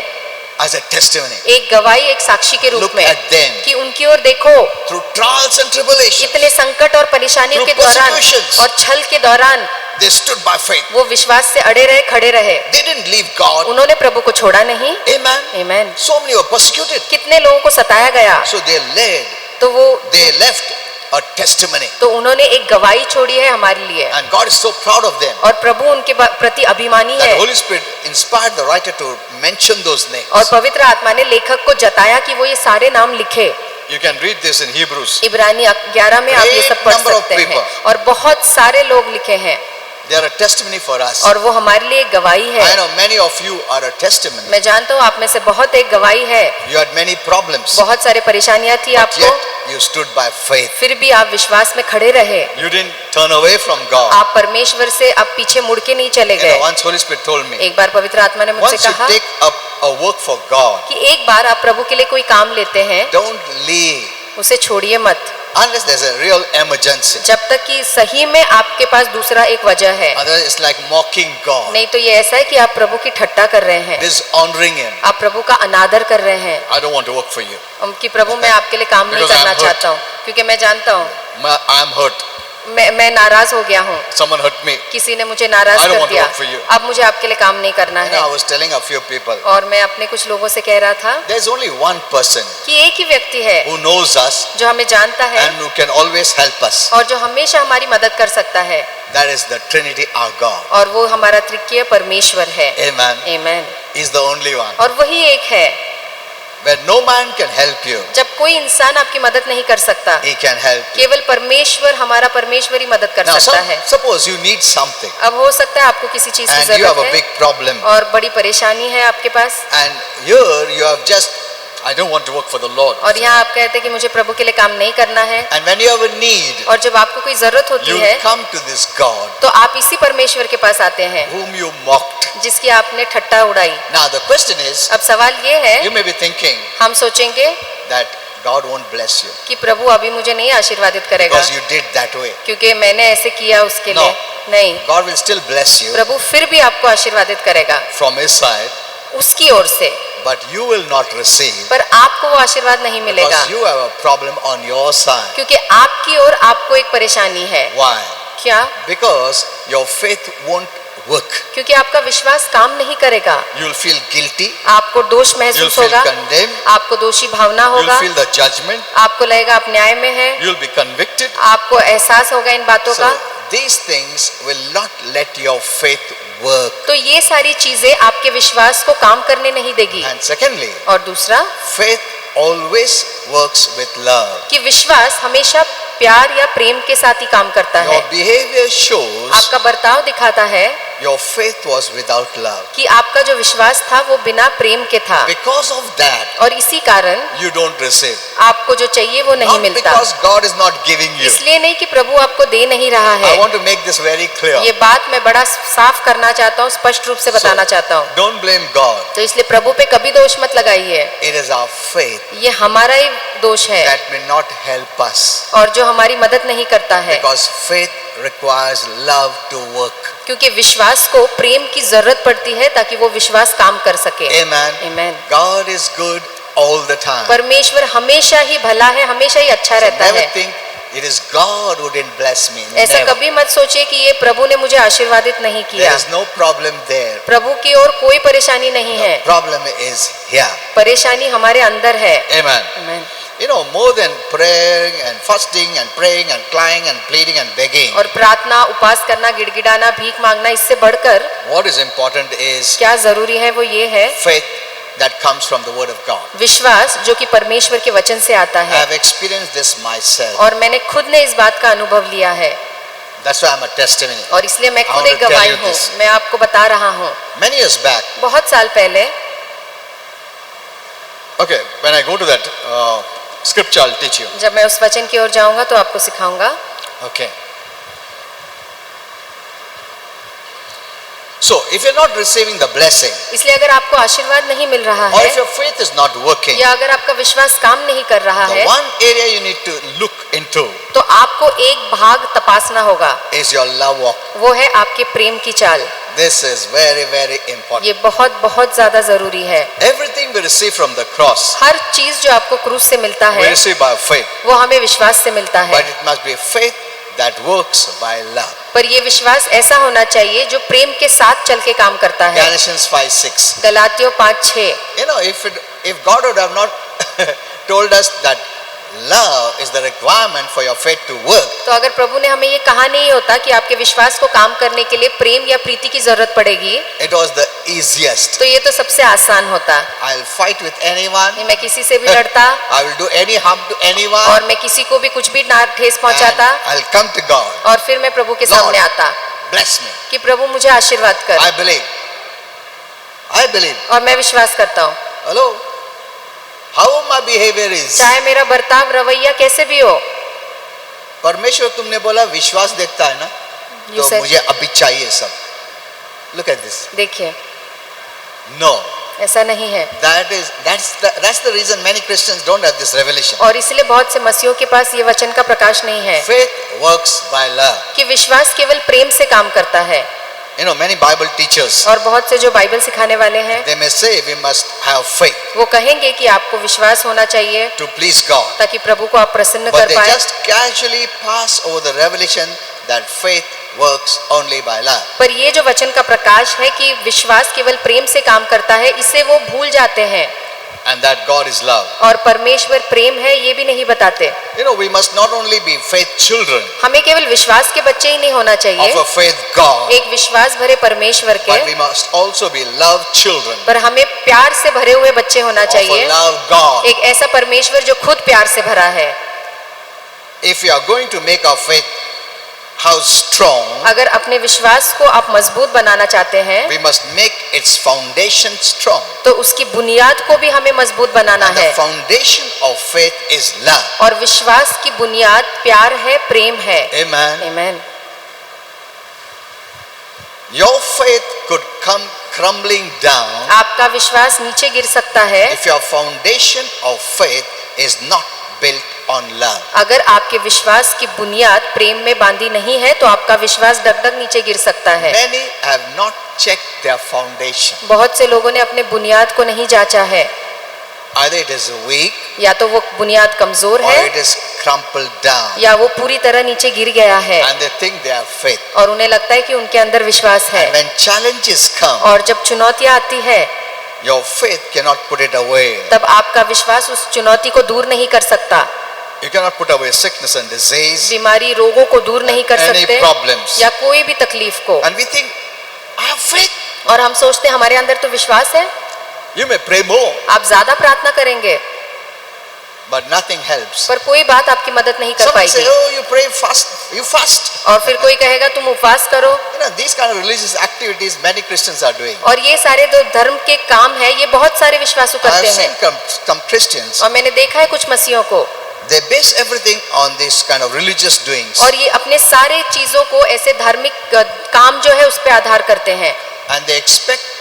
as a testimony. एक गवाही, एक साक्षी के रूप Look में, at them. कि उनकी ओर देखो through trials and tribulations, इतने संकट और परेशानियों के Through दौरान persecutions. और छल के दौरान they stood by faith. वो विश्वास से अड़े रहे, खड़े रहे। They didn't leave God. उन्होंने प्रभु को छोड़ा नहीं। Amen. आमीन। So many were persecuted. कितने लोगों को सताया गया, So they left a testimony. तो उन्होंने एक गवाही छोड़ी है हमारे लिए, And God is so proud of them. और प्रभु उनके प्रति अभिमानी That है। Holy Spirit inspired the writer to mention those names. और पवित्र आत्मा ने लेखक को जताया कि वो ये सारे नाम लिखे। You can read this in Hebrews. इब्रानी 11 में आप ये Great सब पढ़ number of सकते हैं, people. और बहुत सारे लोग लिखे हैं, They are a testimony for us. और वो हमारे लिए एक गवाही I है। know many of you are a testimony. मैं जानता हूँ आप में से बहुत एक गवाही है। You had many problems, बहुत सारे परेशानियां थी but आपको, yet you stood by faith. फिर भी आप विश्वास में खड़े रहे। You didn't turn away from God. आप परमेश्वर से अब पीछे मुड़ के नहीं चले गए। Once Holy Spirit told me, एक बार पवित्र आत्मा ने मुझसे once you कहा take up a work for God, कि एक बार आप प्रभु के लिए कोई काम लेते हैं, don't leave उसे छोड़िए मत, unless there's a real emergency. जब तक कि सही में आपके पास दूसरा एक वजह है। Otherwise, it's like mocking God, नहीं तो ये ऐसा है कि आप प्रभु की ठट्टा कर रहे हैं, dishonoring Him. आप प्रभु का अनादर कर रहे हैं। I don't want to work for you. कि प्रभु मैं आपके लिए काम नहीं Because I'm करना hurt. चाहता हूँ, क्योंकि मैं जानता हूँ I'm hurt. मैं नाराज हो गया हूँ, Someone hurt me. किसी ने मुझे नाराज I don't कर want to दिया, work for you. अब मुझे आपके लिए काम नहीं करना You है। know, I was telling a few people, और मैं अपने कुछ लोगों से कह रहा था there's only one person कि एक ही व्यक्ति है who knows us जो हमें जानता है and who can always help us. और जो हमेशा हमारी मदद कर सकता है, That is the Trinity, our God. और वो हमारा त्रिकीय परमेश्वर है। Amen. आमीन। He's the only one. और वही एक है, Where no man can help you, जब कोई इंसान आपकी मदद नहीं कर सकता, He can help you. केवल परमेश्वर, हमारा परमेश्वर ही मदद कर Now, सकता है। suppose you need something अब हो सकता है आपको किसी चीज की and you have जरूरत a है big problem, और बड़ी परेशानी है आपके पास, and here you have just, I don't want to work for the Lord. और यहाँ आप कहते हैं कि मुझे प्रभु के लिए काम नहीं करना है, And when you have a need, और जब आपको कोई जरूरत होती you है come to this God तो आप इसी परमेश्वर के पास आते हैं whom you mocked. जिसकी आपने ठट्टा उड़ाई। Now the question is, अब सवाल ये है, you may be thinking हम सोचेंगे that God won't bless you कि प्रभु अभी मुझे नहीं आशीर्वादित करेगा because you did that way. क्योंकि मैंने ऐसे किया उसके No. लिए। नहीं, God will still bless you प्रभु फिर भी आपको आशीर्वादित करेगा from His side, उसकी ओर से, but you will not receive पर आपको वो आशीर्वाद नहीं मिलेगा because you have a problem on your side. क्योंकि आपकी ओर आपको एक परेशानी है। Why? क्या? Because your faith won't work. क्योंकि आपका विश्वास काम नहीं करेगा, You will feel guilty, आपको दोष you will महसूस feel होगा, condemned, आपको दोषी भावना you will होगा, feel the judgment, आपको लगेगा आप न्याय में है, you will be convicted. आपको एहसास होगा इन बातों So का। these things will not let your faith work. तो ये सारी चीजें आपके विश्वास को काम करने नहीं देगी। And secondly, और दूसरा, faith always works with love. कि विश्वास हमेशा प्यार या प्रेम के साथ ही काम करता है। Your behavior shows आपका बर्ताव दिखाता है your faith was without love. कि आपका जो विश्वास था वो बिना प्रेम के था, Because of that, और इसी कारण you don't receive. आपको जो चाहिए वो नहीं Not मिलता। because God is not giving you. इसलिए नहीं कि प्रभु आपको दे नहीं रहा है। I want to make this very clear. ये बात मैं बड़ा साफ करना चाहता हूँ, स्पष्ट रूप से बताना चाहता हूँ। Don't blame God. तो इसलिए प्रभु पे कभी दोष मत लगाइए, It is our faith ये हमारा ही दोष है that may not help us. और जो हमारी मदद नहीं करता है, Because faith requires love to work. क्योंकि विश्वास को प्रेम की जरूरत पड़ती है ताकि वो विश्वास काम कर सके। Amen. आमीन। God is good all the time. परमेश्वर हमेशा ही भला है, हमेशा ही अच्छा So रहता never है। think it is God who didn't bless me. ऐसा Never. कभी मत सोचिए कि ये प्रभु ने मुझे आशीर्वादित नहीं There किया। is no problem there. प्रभु की ओर कोई परेशानी नहीं है, Problem is here. परेशानी हमारे अंदर है। Amen. आमीन। You know, more than praying and fasting and praying and crying and pleading and begging, और प्रार्थना, उपास करना, गिड़गिड़ाना, भीख मांगना, इससे बढ़कर what is important is क्या जरूरी है वो ये है faith that comes from the Word of God. विश्वास जो कि परमेश्वर के वचन से आता I है। have experienced this myself. और मैंने खुद ने इस बात का अनुभव लिया है, That's why I'm a testimony. और इसलिए मैं I खुद want एक to tell गवाही you हूँ। this. मैं आपको बता रहा हूँ, Many years back, बहुत साल पहले, okay, when I go to that scripture, I'll teach you. जब मैं उस वचन की ओर जाऊंगा तो आपको सिखाऊंगा। Okay. So, if you're not receiving the blessing, इसलिए अगर आपको आशीर्वाद नहीं मिल रहा or है if your faith is not working, या अगर आपका विश्वास काम नहीं कर रहा the है, one area you need to look into तो आपको एक भाग तपासना होगा, is your love walk. वो है आपके प्रेम की चाल। This is very, very important. ये बहुत बहुत ज्यादा जरूरी है। Everything we receive from the cross, हर चीज जो आपको क्रूस से मिलता we है receive by faith. वो हमें विश्वास से मिलता है, But it must be faith that works by love. पर ये विश्वास ऐसा होना चाहिए जो प्रेम के साथ चल के काम करता है। Galatians 5:6. गलातियों 5:6। You know, if God would have not told us that love is the requirement for your faith to work, तो अगर प्रभु ने हमें ये कहा नहीं होता कि आपके विश्वास को काम करने के लिए प्रेम या प्रीति की जरूरत पड़ेगी, it was the easiest. तो ये तो सबसे आसान होता। I'll fight with anyone. मैं किसी से भी लड़ता I will do any harm to anyone. और मैं किसी को भी कुछ भी ना ठेस And पहुंचाता, I'll come to God. और फिर मैं प्रभु के Lord, सामने आता Bless me. कि प्रभु मुझे आशीर्वाद कर, I believe. I believe. और मैं विश्वास करता हूँ, Hello. How my behavior is. चाहे मेरा बर्ताव रवैया कैसे भी हो। परमेश्वर तुमने बोला विश्वास देखता है ना, You तो said- मुझे अभी चाहिए सब. Look at this. देखिए No. ऐसा नहीं है, That's the reason many Christians don't have this revelation. और इसलिए बहुत से मसीहों के पास ये वचन का प्रकाश नहीं है Faith works by love. कि विश्वास केवल प्रेम से काम करता है। You know, many Bible teachers, और बहुत से जो बाइबल सिखाने वाले हैं they may say we must have faith वो कहेंगे कि आपको विश्वास होना चाहिए to please God. ताकि प्रभु को आप प्रसन्न But कर they पाए, just casually pass over the revelation that faith works only by love. पर ये जो वचन का प्रकाश है कि विश्वास केवल प्रेम से काम करता है, इसे वो भूल जाते हैं, And that God is love. और परमेश्वर प्रेम है ये भी नहीं बताते। You know, we must not only be faith children हमें केवल विश्वास के बच्चे ही नहीं होना of चाहिए, a faith God, एक विश्वास भरे परमेश्वर के, but we must also be love children पर हमें प्यार से भरे हुए बच्चे होना of a चाहिए, love God. एक ऐसा परमेश्वर जो खुद प्यार से भरा है। If you are going to make our faith house strong, अगर अपने विश्वास को आप मजबूत बनाना चाहते हैं we must make its foundation strong. तो उसकी बुनियाद को भी हमें मजबूत बनाना And the है, foundation of faith is love. और विश्वास की बुनियाद प्यार है, प्रेम है। Amen. आमीन। Your faith could come crumbling down आपका विश्वास नीचे गिर सकता है if your foundation of faith is not built on love. अगर आपके विश्वास की बुनियाद प्रेम में बांधी नहीं है, तो आपका विश्वास डगडग नीचे गिर सकता है। Many have not checked their foundation. बहुत से लोगों ने अपने बुनियाद को नहीं जांचा है, Either it is weak या तो वो बुनियाद कमजोर or है it is crumpled down. या वो पूरी तरह नीचे गिर गया है, And they think they have faith. और उन्हें लगता है कि उनके अंदर विश्वास है। And when challenges come, और जब चुनौतियां आती है your faith cannot put it away. तब आपका विश्वास उस चुनौती को दूर नहीं कर सकता। You cannot put away sickness and disease, बीमारी रोगों को दूर नहीं कर any सकते, problems. या कोई भी तकलीफ को, And we think, I have faith. और हम सोचते हैं हमारे अंदर तो विश्वास है, You may pray more, आप ज्यादा प्रार्थना करेंगे but nothing helps. पर कोई बात आपकी मदद नहीं कर Someone say, पाएगी। oh, you pray fast, you fast. और फिर कोई कहेगा तुम उपवास करो, You know, these kind of religious activities many Christians are doing. और ये सारे जो धर्म के काम है ये बहुत सारे विश्वासु I have करते seen हैं, some Christians, और मैंने देखा है कुछ मसीहों को, they base everything on this kind of religious doings. और ये अपने सारे चीजों को ऐसे धार्मिक काम जो है उस पे आधार करते हैं, And they expect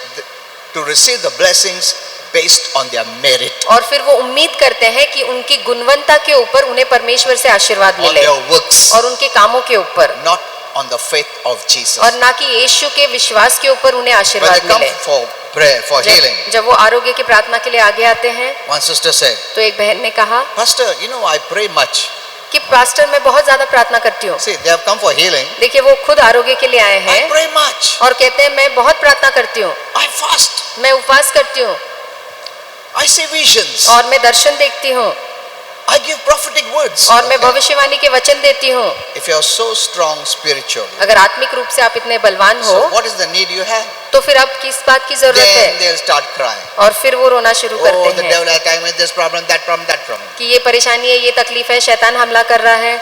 to receive the blessings based on their merit, और फिर वो उम्मीद करते हैं कि उनकी गुणवत्ता के ऊपर उन्हें परमेश्वर से आशीर्वाद on मिले, their works, और उनके कामों के ऊपर, not on the faith of Jesus. और ना कि यीशु के विश्वास के ऊपर उन्हें When they आशीर्वाद come मिले। for prayer, for healing, जब वो आरोग्य की प्रार्थना के लिए आगे आते हैं, one sister said, तो एक बहन ने कहा Pastor, you know, I pray much. कि पास्टर मैं बहुत ज्यादा प्रार्थना करती हूँ। See, they have come for healing. देखिए वो खुद आरोग्य के लिए आए I हैं pray much. और कहते हैं मैं बहुत प्रार्थना करती हूँ, I fast. मैं उपवास करती हूँ, I see visions. और मैं दर्शन देखती हूँ, I give prophetic words. और मैं भविष्यवाणी के वचन देती हूँ। If you are so strong spiritually, अगर आत्मिक रूप से आप इतने बलवान हो, so what is the need you have? तो फिर अब किस बात की जरूरत Then है? they'll start crying. और फिर वो रोना शुरू Oh, करते the हैं devil has time with this problem, that problem, that problem. कि ये परेशानी है, ये तकलीफ है, शैतान हमला कर रहा है।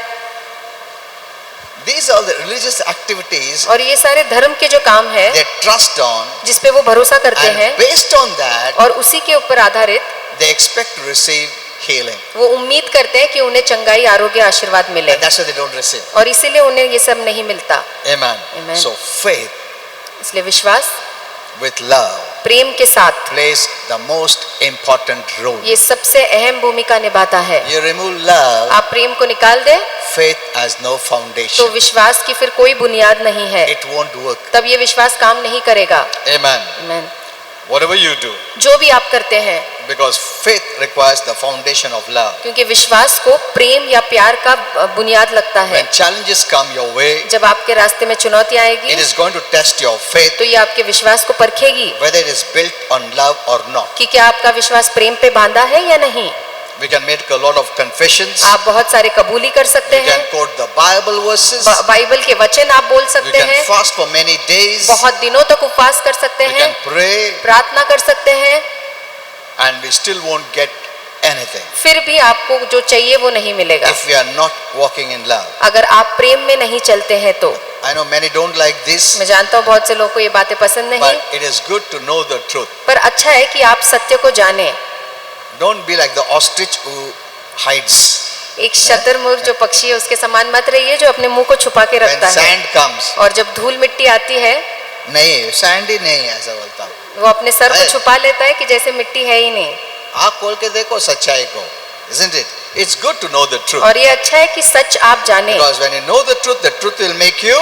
These are the religious activities और ये सारे धर्म के जो काम है they trust on, जिसपे वो भरोसा करते हैं, and based on that, और उसी के ऊपर आधारित they expect to receive healing. वो उम्मीद करते हैं कि उन्हें चंगाई, आरोग्य, आशीर्वाद मिले, And that's why they don't receive. और इसीलिए उन्हें ये सब नहीं मिलता। Amen. Amen. So faith इसलिए विश्वास with love प्रेम के साथ plays the most important role. ये सबसे अहम भूमिका निभाता है। You remove love, आप प्रेम को निकाल दें faith has no तो foundation. विश्वास की फिर कोई बुनियाद नहीं है, It won't work. तब ये विश्वास काम नहीं करेगा। Amen. आमीन। Whatever you do, जो भी आप करते हैं, because faith requires the foundation of love. क्योंकि विश्वास को प्रेम या प्यार का बुनियाद लगता है। When challenges come your way, जब आपके रास्ते में चुनौती आएगी it is going to test your faith, तो ये आपके विश्वास को परखेगी whether it is built on love or not. कि क्या आपका विश्वास प्रेम पे बांधा है या नहीं। We can make a lot of confessions. आप बहुत सारे कबूली कर सकते We हैं, can quote the Bible verses. Bible के वचन आप बोल We सकते can हैं, fast for many days. बहुत दिनों तक उपवास कर सकते We हैं, can pray, प्रार्थना कर सकते हैं, and we still won't get anything फिर भी आपको जो चाहिए वो नहीं मिलेगा if we are not walking in love. अगर आप प्रेम में नहीं चलते हैं तो। I know many don't like this, मैं जानता हूँ बहुत से लोगों को ये बातें पसंद नहीं, but it is good to know the truth. पर अच्छा है कि आप सत्य को जानें। Don't be like the ostrich who hides. एक शतरमुर्ग जो पक्षी है उसके समान मत रहिए जो अपने मुंह को छुपा के When रखता है, sand comes, और जब धूल मिट्टी आती है नहीं सैंड ही नहीं है ऐसा बोलता हूँ. वो अपने सर को है। छुपा लेता है कि जैसे मिट्टी है ही नहीं। आँख खोल के देखो सच्चाई को, isn't it? It's good to know the truth. और ये अच्छा है कि सच आप जाने, Because when you know the truth will make you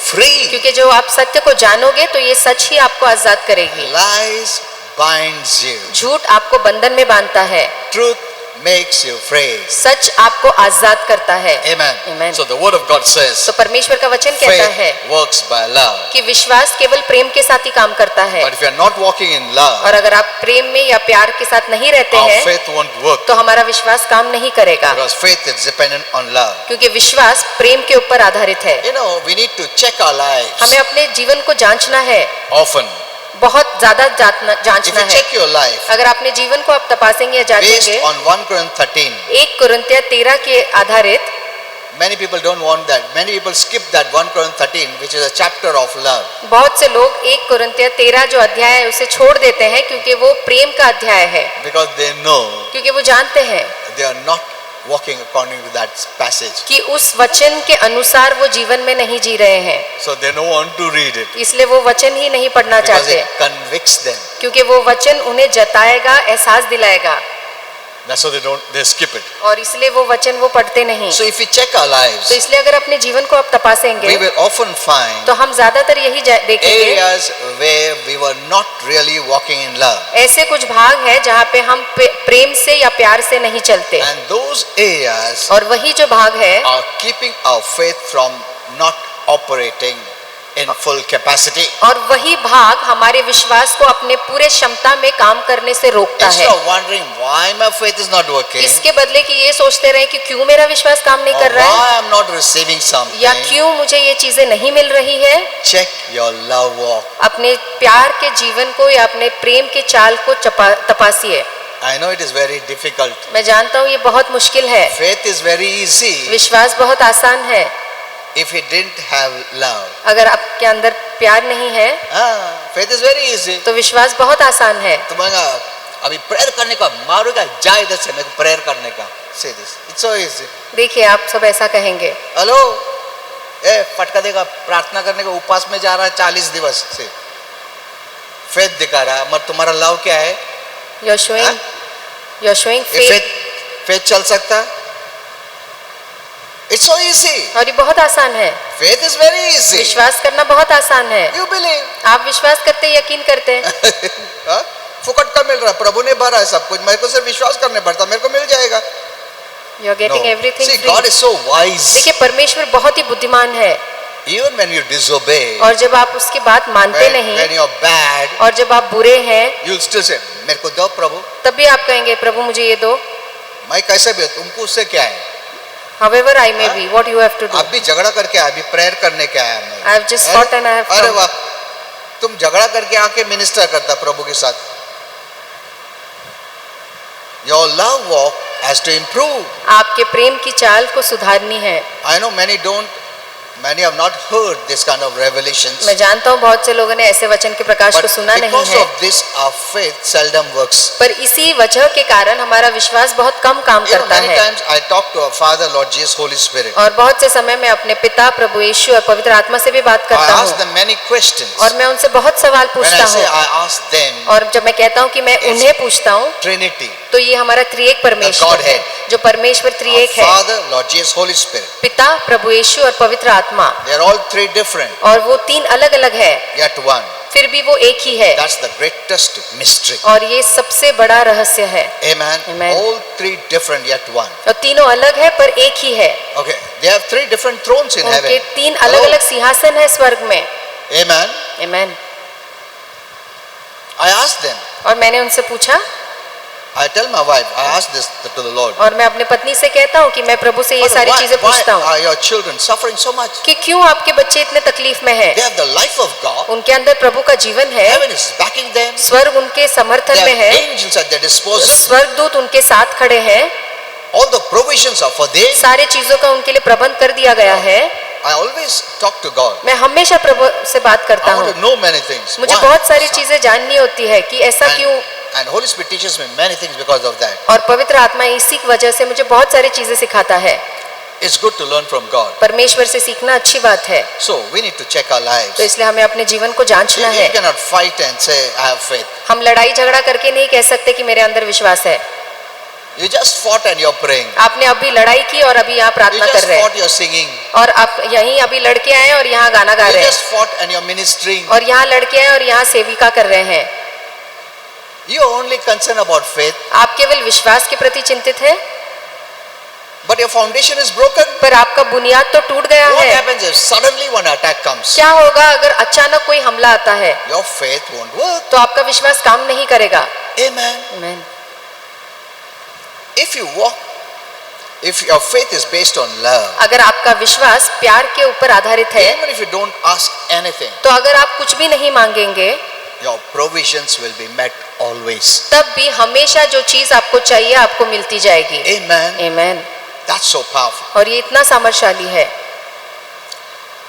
free. क्योंकि जो आप सत्य को जानोगे तो ये सच ही आपको आजाद करेगी। Lies binds you. झूठ आपको बंधन में बांधता है, Truth makes you free. सच आपको आजाद करता है। Amen. Amen. So the word of God says, तो परमेश्वर का वचन कहता है faith works by love. कि विश्वास केवल प्रेम के साथ ही काम करता है, But if you are not walking in love, और अगर आप प्रेम में या प्यार के साथ नहीं रहते our हैं faith won't work. तो हमारा विश्वास काम नहीं करेगा, Because faith is dependent on love. क्योंकि विश्वास प्रेम के ऊपर आधारित है। You know, we need to check our lives हमें अपने जीवन को जांचना है, often. बहुत ज्यादा If जांचना you है। check your life अगर अपने जीवन को आप तपासेंगे या based जांचेंगे on 1 Corinthians 13, 1 कुरिन्थिया 13 के आधारित, many people don't want that. Many people skip that 1 Corinthians 13, which is a chapter of love. बहुत से लोग 1 कुरिन्थिया 13 जो अध्याय है उसे छोड़ देते हैं क्योंकि वो प्रेम का अध्याय है, Because they know क्योंकि वो जानते हैं they are not walking according to that passage. कि उस वचन के अनुसार वो जीवन में नहीं जी रहे हैं, So they don't want to read it. इसलिए वो वचन ही नहीं पढ़ना Because चाहते, it convicts them. क्योंकि वो वचन उन्हें जताएगा, एहसास दिलाएगा, That's why they skip it. और इसलिए वो वचन वो पढ़ते नहीं। So if we check our lives, तो इसलिए अगर अपने जीवन को आप we तपासेंगे will often find तो हम ज्यादातर यही देखेंगे, areas where we were not really walking in love. ऐसे कुछ भाग है जहाँ पे हम प्रेम से या प्यार से नहीं चलते, And those areas और वही जो भाग है are keeping our faith from not operating in full capacity. और वही भाग हमारे विश्वास को अपने पूरे क्षमता में काम करने से रोकता है। Instead of wondering why my faith is not working, इसके बदले कि ये सोचते रहे कि क्यों मेरा विश्वास काम नहीं or कर रहा है, why I'm not receiving या something, क्यों मुझे ये चीजें नहीं मिल रही है, check your love walk. अपने प्यार के जीवन को या अपने प्रेम के चाल को तपासिए। I know it is very difficult. मैं जानता हूँ ये बहुत मुश्किल है, Faith is very easy विश्वास बहुत आसान है, if it didn't have love. अगर आपके अंदर प्यार नहीं है Faith is very easy. तो विश्वास बहुत आसान है। तुम्हारा अभी प्रेयर करने का मारूंगा जा इधर से मेरे को प्रेयर करने का, say this. It's so easy. देखिए आप सब ऐसा कहेंगे, हेलो ए फटका देगा, प्रार्थना करने का उपवास में जा रहा है 40 दिवस से, फेथ दिखा रहा है, मगर तुम्हारा लव क्या है? you're showing faith, फेथ चल सकता है? It's so easy. और ये बहुत आसान है, Faith is very easy. विश्वास करना बहुत आसान है। You believe. आप विश्वास करते हैं, यकीन करते हैं, हाँ? फुकट का मिल रहा है, प्रभु ने भरा है सब कुछ, मेरे को सिर्फ विश्वास करने पड़ता, मेरे को मिल जाएगा। you're getting everything See, free। God is so wise. देखिए परमेश्वर बहुत ही बुद्धिमान है, Even when you disobey, और जब आप उसकी बात मानते नहीं, when you're bad, और जब आप बुरे हैं, you'll still say, मेरे को दो प्रभु, तब भी आप कहेंगे प्रभु मुझे ये दो। मैं कैसे भी, तुमको उससे क्या है? However I may be, what you have to do? आप भी झगड़ा करके आया, अभी प्रेयर करने के आया मैं। I have just fought and I have अरे come। वाह, तुम झगड़ा करके आके मिनिस्टर करता प्रभु के साथ। Your love walk has to improve. आपके प्रेम की चाल को सुधारनी है। I know many don't Many have not heard this kind of revelations. मैं जानता हूँ बहुत से लोगों ने ऐसे वचन के प्रकाश But को सुना नहीं because है, of this, our faith seldom works. पर इसी वजह के कारण हमारा विश्वास बहुत कम काम You know, करता many है। times I talk to our Father, Lord Jesus, Holy Spirit. और बहुत से समय मैं अपने पिता प्रभु यीशु और पवित्र आत्मा से भी बात I करता ask हूँ them many questions. और मैं उनसे बहुत सवाल When पूछता I say हूँ। I ask them, और जब मैं कहता हूँ कि मैं It's उन्हें पूछता हूँ, Trinity, तो ये हमारा त्रिएक परमेश्वर है, Godhead. जो परमेश्वर our त्रिएक है, Father, Lord Jesus, Holy Spirit. पिता प्रभु यीशु और पवित्र आत्मा, They are all three different, और वो तीन अलग अलग है, yet one. फिर भी वो एक ही है, That's the greatest mystery. और ये सबसे बड़ा रहस्य है। Amen. Amen. All three different, yet one. और तीनों अलग है पर एक ही है। Okay. They have three different thrones in उनके heaven. तीन Hello? अलग अलग सिंहासन है स्वर्ग में। Amen. Amen. I asked them. और मैंने उनसे पूछा, I tell my wife, I asked this to the Lord. और मैं अपने पत्नी से कहता हूँ कि मैं प्रभु से ये Father, सारी चीजें why पूछता हूँ are your children suffering so much? कि क्यों आपके बच्चे इतने तकलीफ में हैं? They have the life of God. उनके अंदर प्रभु का जीवन है, Heaven is backing them. स्वर्ग उनके समर्थन They में have है, angels at their disposal. स्वर्गदूत उनके साथ खड़े हैं, All the provisions are for them. सारे चीजों का उनके लिए प्रबंध कर दिया गया है। I always talk to God. मैं हमेशा प्रभु से बात करता I want हूँ, to know many things. मुझे Why? बहुत सारी Son. चीजें जाननी होती है कि ऐसा क्यों, And Holy Spirit teaches me many things because of that. और पवित्र आत्मा इसी वजह से मुझे बहुत सारी चीजें सिखाता है। It's good to learn from God. परमेश्वर से सीखना अच्छी बात है, So we need to check our lives. तो इसलिए हमें अपने जीवन को जांचना You है। cannot fight and say, I have faith. हम लड़ाई झगड़ा करके नहीं कह सकते कि मेरे अंदर विश्वास है। You just fought and you're praying. आपने अभी लड़ाई की और अभी यहाँ You प्रार्थना कर just रहे fought, हैं, you're singing. और आप यहीं अभी लड़के आए और यहाँ गाना गा You रहे हैं, just fought and you're ministering. और यहाँ लड़के आए और यहाँ सेविका कर रहे हैं। You're only concerned about faith, आप केवल विश्वास के प्रति चिंतित है, but your foundation is broken. पर आपका बुनियाद तो टूट गया What है। happens if suddenly one attack comes? क्या होगा अगर अचानक कोई हमला आता है? Your faith won't work. तो आपका विश्वास काम नहीं करेगा। Amen. आमीन। If you walk, if your faith is based on love, अगर आपका विश्वास प्यार के ऊपर आधारित है, even if you don't ask anything, तो अगर आप कुछ भी नहीं मांगेंगे, your provisions will be met always. तब भी हमेशा जो चीज आपको चाहिए आपको मिलती जाएगी। Amen. आमीन। That's so powerful. और ये इतना सामर्थ्यशाली है।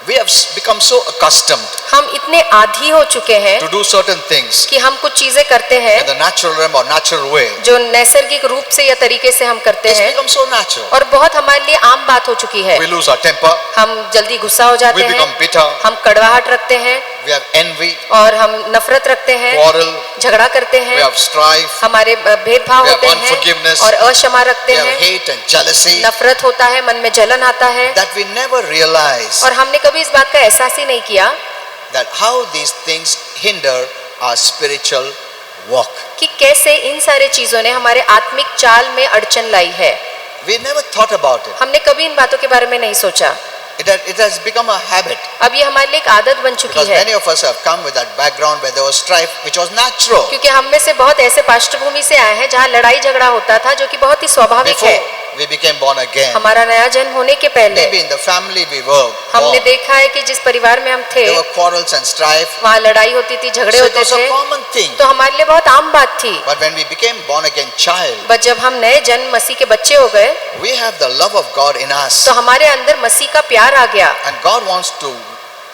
We have become so accustomed हम इतने आदी हो चुके हैं to do certain things कि हम कुछ चीजें करते in हैं the natural realm or natural way. जो नैसर्गिक रूप से या तरीके से हम करते It's हैं, become so natural. और बहुत हमारे लिए आम बात हो चुकी है। We lose our temper. हम जल्दी गुस्सा हो जाते We become हैं, bitter. हम कड़वाहट रखते हैं, We have envy, और हम नफरत रखते हैं, quarrel. झगड़ा करते We हैं, have strife. हमारे भेदभाव We have होते हैं unforgiveness. और अक्षमा रखते We have हैं, hate and jealousy नफरत होता है, मन में जलन आता है, that we never realize और हमने कभी इस बात का एहसास ही नहीं किया that how these things hinder our spiritual walk. कि कैसे इन सारे चीजों ने हमारे आत्मिक चाल में अड़चन लाई है। We never thought about it. हमने कभी इन बातों के बारे में नहीं सोचा। It has become a habit अब ये हमारे लिए एक आदत बन चुकी because है, many of us have come with that background where there was strife which was natural. क्योंकि हम में से बहुत ऐसे पृष्ठभूमि से आए हैं जहाँ लड़ाई झगड़ा होता था, जो कि बहुत ही स्वाभाविक Before है। we became born again, हमारा नया जन्म होने के पहले maybe in the family we were हमने born, देखा है कि जिस परिवार में हम थे there were quarrels and strife. वहाँ लड़ाई होती थी, झगड़े So it होते was a थे, common thing. तो हमारे लिए बहुत आम बात थी। But when we became born again child, but जब हम नए जन्म मसीह के बच्चे हो गए, we have the love of God in us, तो हमारे अंदर मसीह का प्यार आ गया, and God wants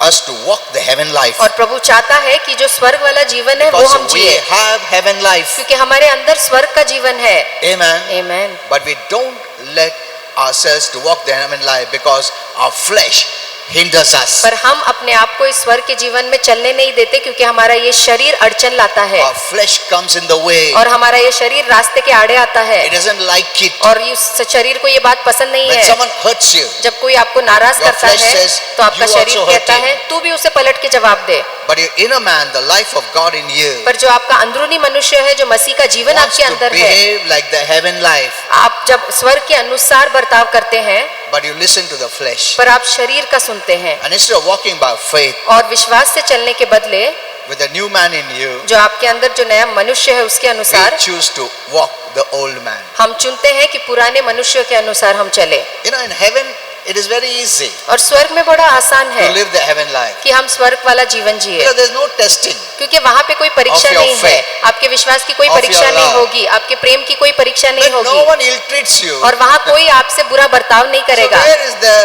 us to walk the heaven life और प्रभु चाहता है कि जो स्वर्ग वाला जीवन है वो हम because we जिए, have heaven life. क्योंकि हमारे अंदर स्वर्ग का जीवन है। Amen. आमीन। But we don't let ourselves to walk the heaven life because our flesh hinders us. पर हम अपने आप को इस स्वर्ग के जीवन में चलने नहीं देते, क्योंकि हमारा ये शरीर अड़चन लाता है, Our flesh comes in the way. और हमारा ये शरीर रास्ते के आड़े आता है, It doesn't like it. और इस शरीर को ये बात पसंद नहीं When है। someone hurts you, जब कोई आपको नाराज Your करता flesh है says, तो आपका "You शरीर also कहता hurt है him." तू भी उसे पलट के जवाब दे, but your inner man, the life of God in you, पर जो आपका अंदरूनी मनुष्य है, जो मसीह का जीवन wants आपके to अंदर है, behave like the heaven life, आप जब स्वर्ग के अनुसार बर्ताव करते हैं, but you listen to the flesh. पर आप शरीर का सुनते हैं, And instead of walking by faith और विश्वास से चलने के बदले with the new man in you, जो आपके अंदर जो नया मनुष्य है उसके we अनुसार choose to walk the old man. हम चुनते हैं कि पुराने मनुष्य के अनुसार हम चले। You know, in heaven, it is very easy और स्वर्ग में बड़ा आसान है to live the heaven life कि हम स्वर्ग वाला जीवन जिए, because there is no testing. क्योंकि वहाँ पे कोई परीक्षा Of your नहीं है, आपके विश्वास की कोई Of परीक्षा your नहीं love. होगी, आपके प्रेम की कोई परीक्षा नहीं But no होगी, one ill treats you. और वहाँ कोई आपसे बुरा बर्ताव नहीं So करेगा। where is the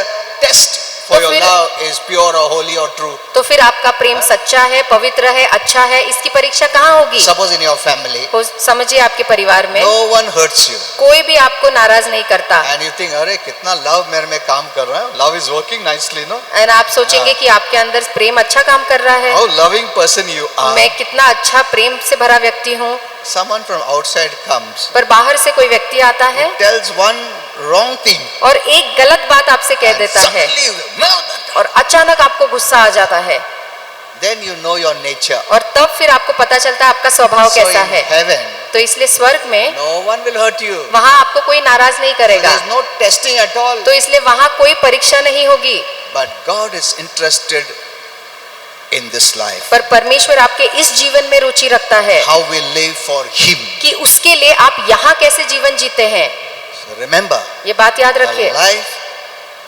test or your love is pure or holy or true. तो फिर आपका प्रेम सच्चा है, पवित्र है, अच्छा है, इसकी परीक्षा कहाँ होगी? Suppose in your family, समझिए आपके परिवार में no one hurts you. कोई भी आपको नाराज नहीं करता, And you think, अरे कितना love मेरे में काम कर रहा है, love is working nicely, no? और आप सोचेंगे कि आपके अंदर प्रेम अच्छा काम कर रहा है, How loving person you are. मैं कितना अच्छा प्रेम से भरा व्यक्ति हूँ। Someone from outside comes, पर बाहर से कोई व्यक्ति आता है tells one wrong thing, और एक गलत बात आपसे कह and देता है suddenly you know that. और अचानक आपको गुस्सा आ जाता है, Then you know your nature. और तब फिर आपको पता चलता है आपका स्वभाव So कैसा in है। heaven, तो इसलिए स्वर्ग में no one will hurt you. वहां आपको कोई नाराज नहीं करेगा, There is no testing at all. तो इसलिए वहां कोई परीक्षा नहीं होगी। But God is interested in this life. पर परमेश्वर आपके इस जीवन में रुचि रखता है How we live for Him. कि उसके लिए आप यहाँ कैसे जीवन जीते हैं। So remember, ये बात याद the रखिए life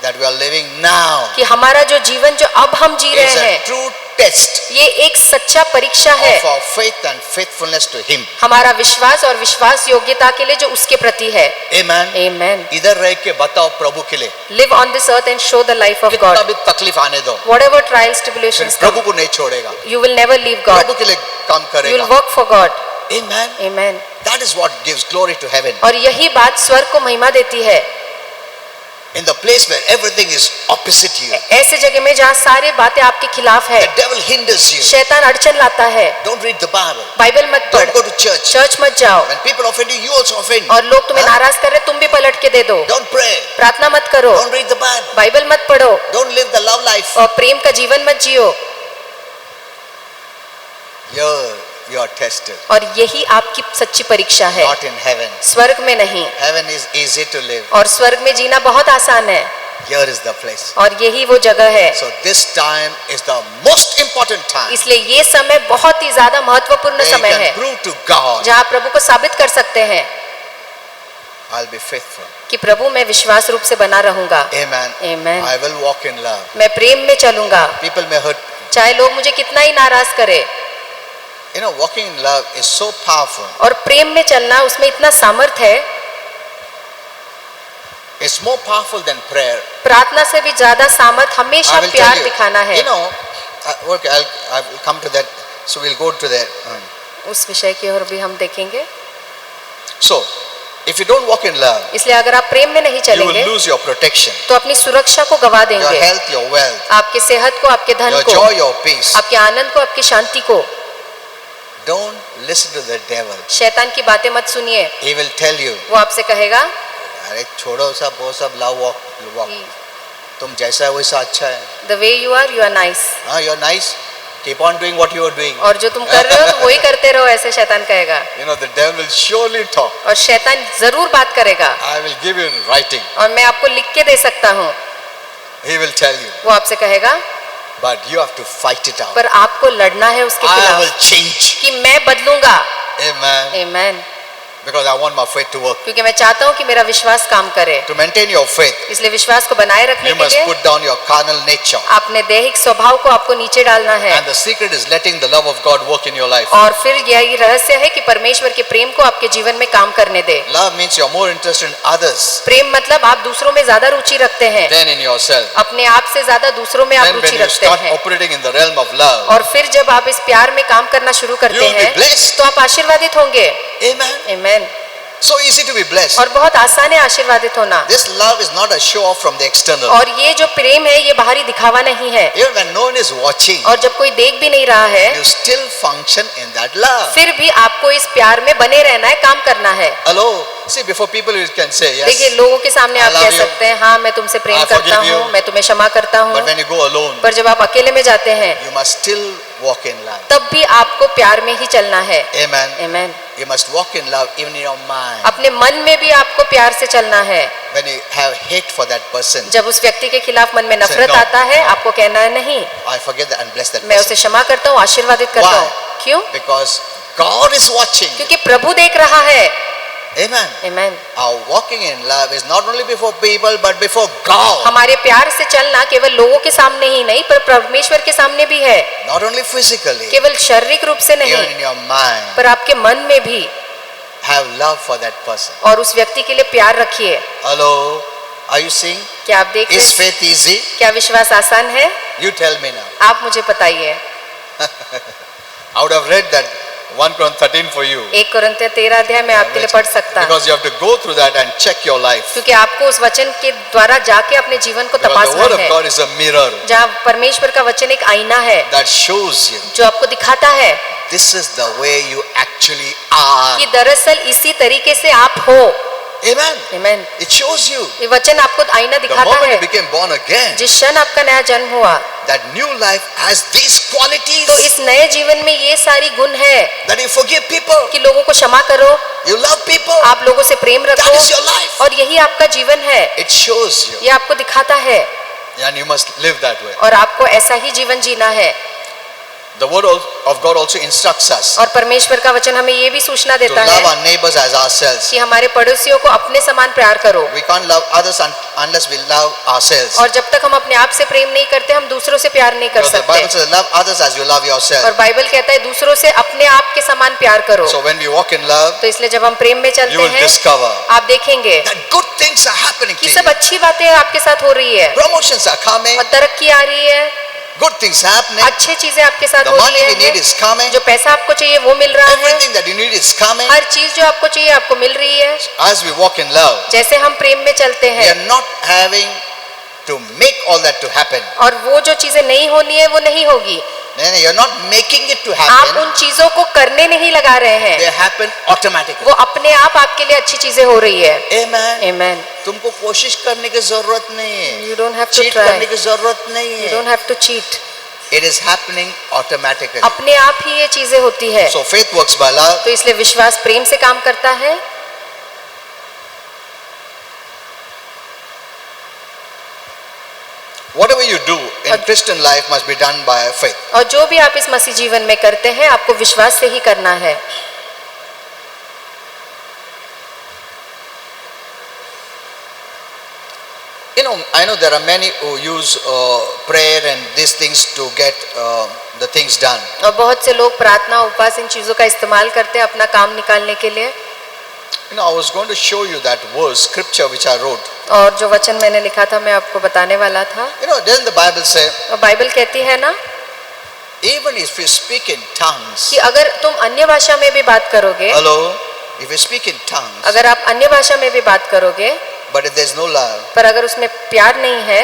that we are living now कि हमारा जो जीवन जो अब हम जी is रहे a हैं, true test ये एक सच्चा परीक्षा है of our faith and faithfulness to Him. हमारा विश्वास और विश्वास योग्यता के लिए जो उसके प्रति है। Amen. Amen. इधर रह के बताओ प्रभु के लिए Live on this earth and show the life of कितना God. भी तकलीफ आने दो, Whatever trials, फिर tribulations प्रभु come, को नहीं छोड़ेगा, you will never leave God. प्रभु के लिए काम You करेगा. will work for God. Amen. Amen. That is what gives glory to heaven. और यही बात स्वर्ग को महिमा देती है। In the place where everything is opposite you, ऐसे जगह में जहाँ सारे बातें आपके खिलाफ है, the devil hinders you. शैतान अड़चन लाता है, Don't read the Bible. Bible मत Don't go पढ़, to church. चर्च मत जाओ, When people offend you, you also offend. और लोग तुम्हें Huh? नाराज कर रहे तुम भी पलट के दे दो। Don't pray. प्रार्थना मत करो, Don't read the Bible. Bible मत पढ़ो, Don't live the love life. और प्रेम का जीवन मत जियो। You are tested. और यही आपकी सच्ची परीक्षा है, Not in heaven. स्वर्ग में नहीं। Heaven is easy to live. और स्वर्ग में जीना बहुत आसान है, Here is the place. और यही वो जगह है। So this time is the most important time. इसलिए ये समय बहुत ही ज्यादा महत्वपूर्ण Where you समय है can prove to God, जहाँ प्रभु को साबित कर सकते हैं I'll be faithful. कि प्रभु मैं विश्वास रूप से बना रहूंगा। Amen. Amen. I will walk in love. मैं प्रेम में चलूंगा, People may hurt. चाहे लोग मुझे कितना ही नाराज करे। You know, walking in love is so powerful. और प्रेम में चलना उसमें इतना सामर्थ है, It's more powerful than prayer. प्रार्थना से भी ज्यादा सामर्थ I हमेशा will प्यार tell you. दिखाना है। You know, okay, I'll come to that. So we'll go to that. उस विषय की ओर भी हम देखेंगे। So, if you don't walk in love, इसलिए अगर आप प्रेम में नहीं you चलेंगे will lose your protection, तो अपनी सुरक्षा को गवा your देंगे, health, your wealth, आपके सेहत को, आपके धन your को, joy, your peace. आपके आनंद को, आपकी शांति को। Don't listen to the devil. शैतान की बातें मत सुनिए, He will tell you, वो आपसे कहेगा अरे छोड़ो सब वो सब love walk. तुम जैसा है वैसा अच्छा है. The way you are nice, हाँ, you're nice. Keep on doing what you are doing. और जो तुम कर रहे हो तो वही करते रहो, ऐसे शैतान कहेगा। You know, the devil will surely talk. और शैतान जरूर बात करेगा, I will give you in writing. और मैं आपको लिख के दे सकता हूँ। He will tell you. वो आपसे कहेगा, But you have to fight it out. पर आपको लड़ना है उसके I खिलाफ will change. कि मैं बदलूंगा। Amen. Amen. Because I want my faith to work. क्योंकि मैं चाहता हूँ कि मेरा विश्वास काम करे। To maintain your faith, इसलिए विश्वास को बनाए रखने you के must लिए put down your carnal nature. अपने दैहिक स्वभाव को आपको नीचे डालना है। And the secret is letting the love of God work in your life. और फिर यही रहस्य है कि परमेश्वर के प्रेम को आपके जीवन में काम करने दे। Love means you're more interested in others प्रेम मतलब आप दूसरों में ज्यादा रुचि रखते हैं, than in yourself. अपने आप से ज्यादा दूसरों में आप Then when रुचि you रखते start हैं। operating in the realm of love, और फिर जब आप इस प्यार में काम करना शुरू you करते will be हैं blessed. तो आप आशीर्वादित होंगे। Amen. Amen. So easy to be blessed. और बहुत आसान है आशीर्वादित होना। This love is not a show off from the external. और ये जो प्रेम है ये बाहरी दिखावा नहीं है, Even when no one is watching, और जब कोई देख भी नहीं रहा है you still function in that love. फिर भी आपको इस प्यार में बने रहना है, काम करना है। Hello. See, before people you can say देखिए yes, लोगों के सामने I आप love कह you. सकते हैं हाँ मैं तुमसे प्रेम I करता forgive you. हूँ, मैं तुम्हें क्षमा करता हूँ, but when you go alone, पर जब आप अकेले में जाते हैं you must still walk in love. तब भी आपको प्यार में ही चलना है। Amen. Amen. You must walk in love even in your mind. अपने मन में भी आपको प्यार से चलना है। When you have hate for that person, जब उस व्यक्ति के खिलाफ मन में नफरत no. आता है आपको कहना है नहीं, I forgive that and bless that मैं उसे person. क्षमा करता हूँ, आशीर्वादित करता Why? हूँ। क्यों? Because God is watching. क्योंकि प्रभु देख रहा है। Amen. Amen. Our walking in love is not only before people but before God. हमारे प्यार से चलना केवल लोगों के सामने ही नहीं पर परमेश्वर के सामने भी है। Not only physically, केवल शारीरिक रूप से नहीं even in your mind. पर आपके मन में भी, Have love for that person. और उस व्यक्ति के लिए प्यार रखिए। Hello. Are you seeing? क्या आप देख रहे Is हैं? faith easy? क्या विश्वास आसान है? You tell me now. आप मुझे बताइए। I would have read that 1 Corinthians 13 for you. 1 कोरिन्थियर 13 अध्याय में आपके लिए पढ़ सकता हूँ, Because you have to go through that and check your life. क्योंकि आपको उस वचन के द्वारा जाके अपने जीवन को Because the तपासना word of है, God is a mirror जहाँ परमेश्वर का वचन एक आईना है that shows you जो आपको दिखाता है this is the way you actually are. कि दरअसल इसी तरीके से आप हो। Amen. आमीन। It shows you. ये वचन आपको आईना The दिखाता moment you है। became born again, जिस क्षण आपका नया जन्म हुआ, that new life has these qualities. तो इस नए जीवन में ये सारी गुण है That you forgive people, कि लोगों को क्षमा करो, you love people. आप लोगों से प्रेम That रखो, is your life. और यही आपका जीवन है। It shows you. ये आपको दिखाता है And you must live that way. और आपको ऐसा ही जीवन जीना है। The word of God also instructs us और परमेश्वर का वचन हमें ये भी सूचना to देता love है our neighbors as ourselves. कि हमारे पड़ोसियों को अपने समान प्यार करो, We can't love others unless we love ourselves. और जब तक हम अपने आप से प्रेम नहीं करते हम दूसरों से प्यार नहीं कर Because the Bible सकते। says love others as you love और yourself. बाइबल कहता है दूसरों से अपने आप के समान प्यार करो। So when we walk in love, तो इसलिए जब हम प्रेम में you चलते will हैं, discover आप देखेंगे that good things are happening कि to सब you. अच्छी बातें आपके साथ हो रही है, Promotions are coming, और तरक्की आ रही है, good things happening. अच्छी चीजें आपके साथ The हो money we रही need है, is coming. जो पैसा आपको चाहिए वो मिल रहा है, Everything that you need is coming. हर चीज जो आपको चाहिए आपको मिल रही है। As we walk in love, जैसे हम प्रेम में चलते we हैं, are not having to make all that to happen. और वो जो चीजें नहीं होनी है वो नहीं होगी। No, you're not making it to आप happen. उन चीजों को करने नहीं लगा रहे हैं, They happen automatically. वो अपने आप आपके लिए अच्छी चीजें हो रही है। Amen. Amen. तुमको कोशिश करने की जरूरत नहीं है, You don't have to cheat try. करने की जरूरत नहीं You है. don't have to cheat. It is happening automatically. अपने आप ही ये चीजें होती है। So faith works by love. तो इसलिए विश्वास प्रेम से काम करता है। Whatever you do in Christian life must be done by faith. और जो भी आप इस मसीह जीवन में करते हैं आपको विश्वास से ही करना है। You know, I know there are many who use prayer and these things to get the things done. और बहुत से लोग प्रार्थना उपवास इन चीजों का इस्तेमाल करते हैं अपना काम निकालने के लिए। You know, I was going to show you that verse, scripture which I wrote. और जो वचन मैंने लिखा था मैं आपको बताने वाला था। You know, doesn't the Bible say, और बाइबल कहती है ना even if you speak in tongues, कि अगर तुम अन्य भाषा में भी बात करोगे, hello, if you speak in tongues, अगर आप अन्य भाषा में भी बात करोगे, but if there's no love, पर अगर उसमें प्यार नहीं है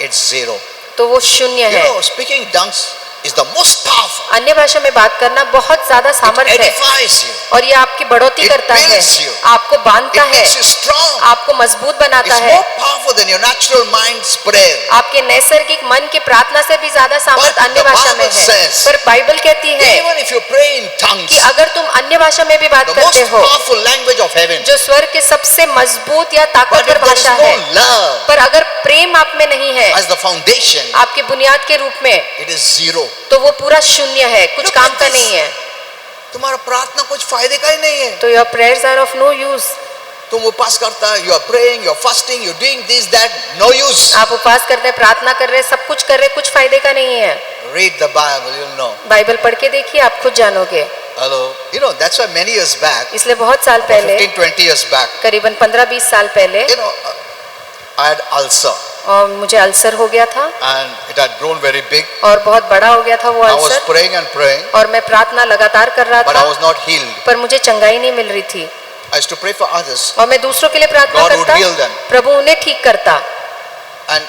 it's zero. तो वो शून्य You है। know, speaking in tongues is the most powerful. अन्य भाषा में बात करना बहुत ज्यादा It सामर्थ्य है edifies you. और ये आपकी बढ़ोतरी It करता है, builds you. आपको बांधता It है, makes you strong. आपको मजबूत बनाता It's है, more powerful than your natural mind's prayer. आपके नैसर्गिक मन की प्रार्थना से भी ज्यादा सामर्थ But अन्य the भाषा में Bible है। says, पर बाइबल कहती है Even if you pray in tongues, कि अगर तुम अन्य भाषा में भी बात the करते most हो, powerful language of heaven, जो स्वर्ग के सबसे मजबूत या but ताकतवर if there is भाषा no है, love पर अगर प्रेम आप में नहीं है as the foundation, आपके बुनियाद के रूप में, it is zero. तो वो पूरा शून्य है, कुछ Look काम at का this. नहीं है। तुम्हारा प्रार्थना कुछ फायदे का ही नहीं है. तो your prayers are of no use. तुम उपवास करता है, you are praying, you are fasting, you are doing this, that, no use. आप उपवास करते हैं, प्रार्थना कर रहे हैं, सब कुछ कर रहे हैं, कुछ फायदे का नहीं है। Read the Bible, you'll know. Bible पढ़ के देखिए, आप खुद जानोगे। Hello. You know, that's why many years back, इसलिए बहुत साल about पहले, 15-20 years back, करीबन 15-20 साल पहले, you know, I had ulcer और मुझे अल्सर हो गया था and it had grown very big. और बहुत बड़ा हो गया था वो I was ulcer, praying and praying, और मैं प्रार्थना लगातार कर रहा but I था, was not healed. पर मुझे चंगाई नहीं मिल रही थी। I used to pray for others और मैं दूसरों के लिए प्रार्थना God would करता, heal them. प्रभु उन्हें ठीक करता, and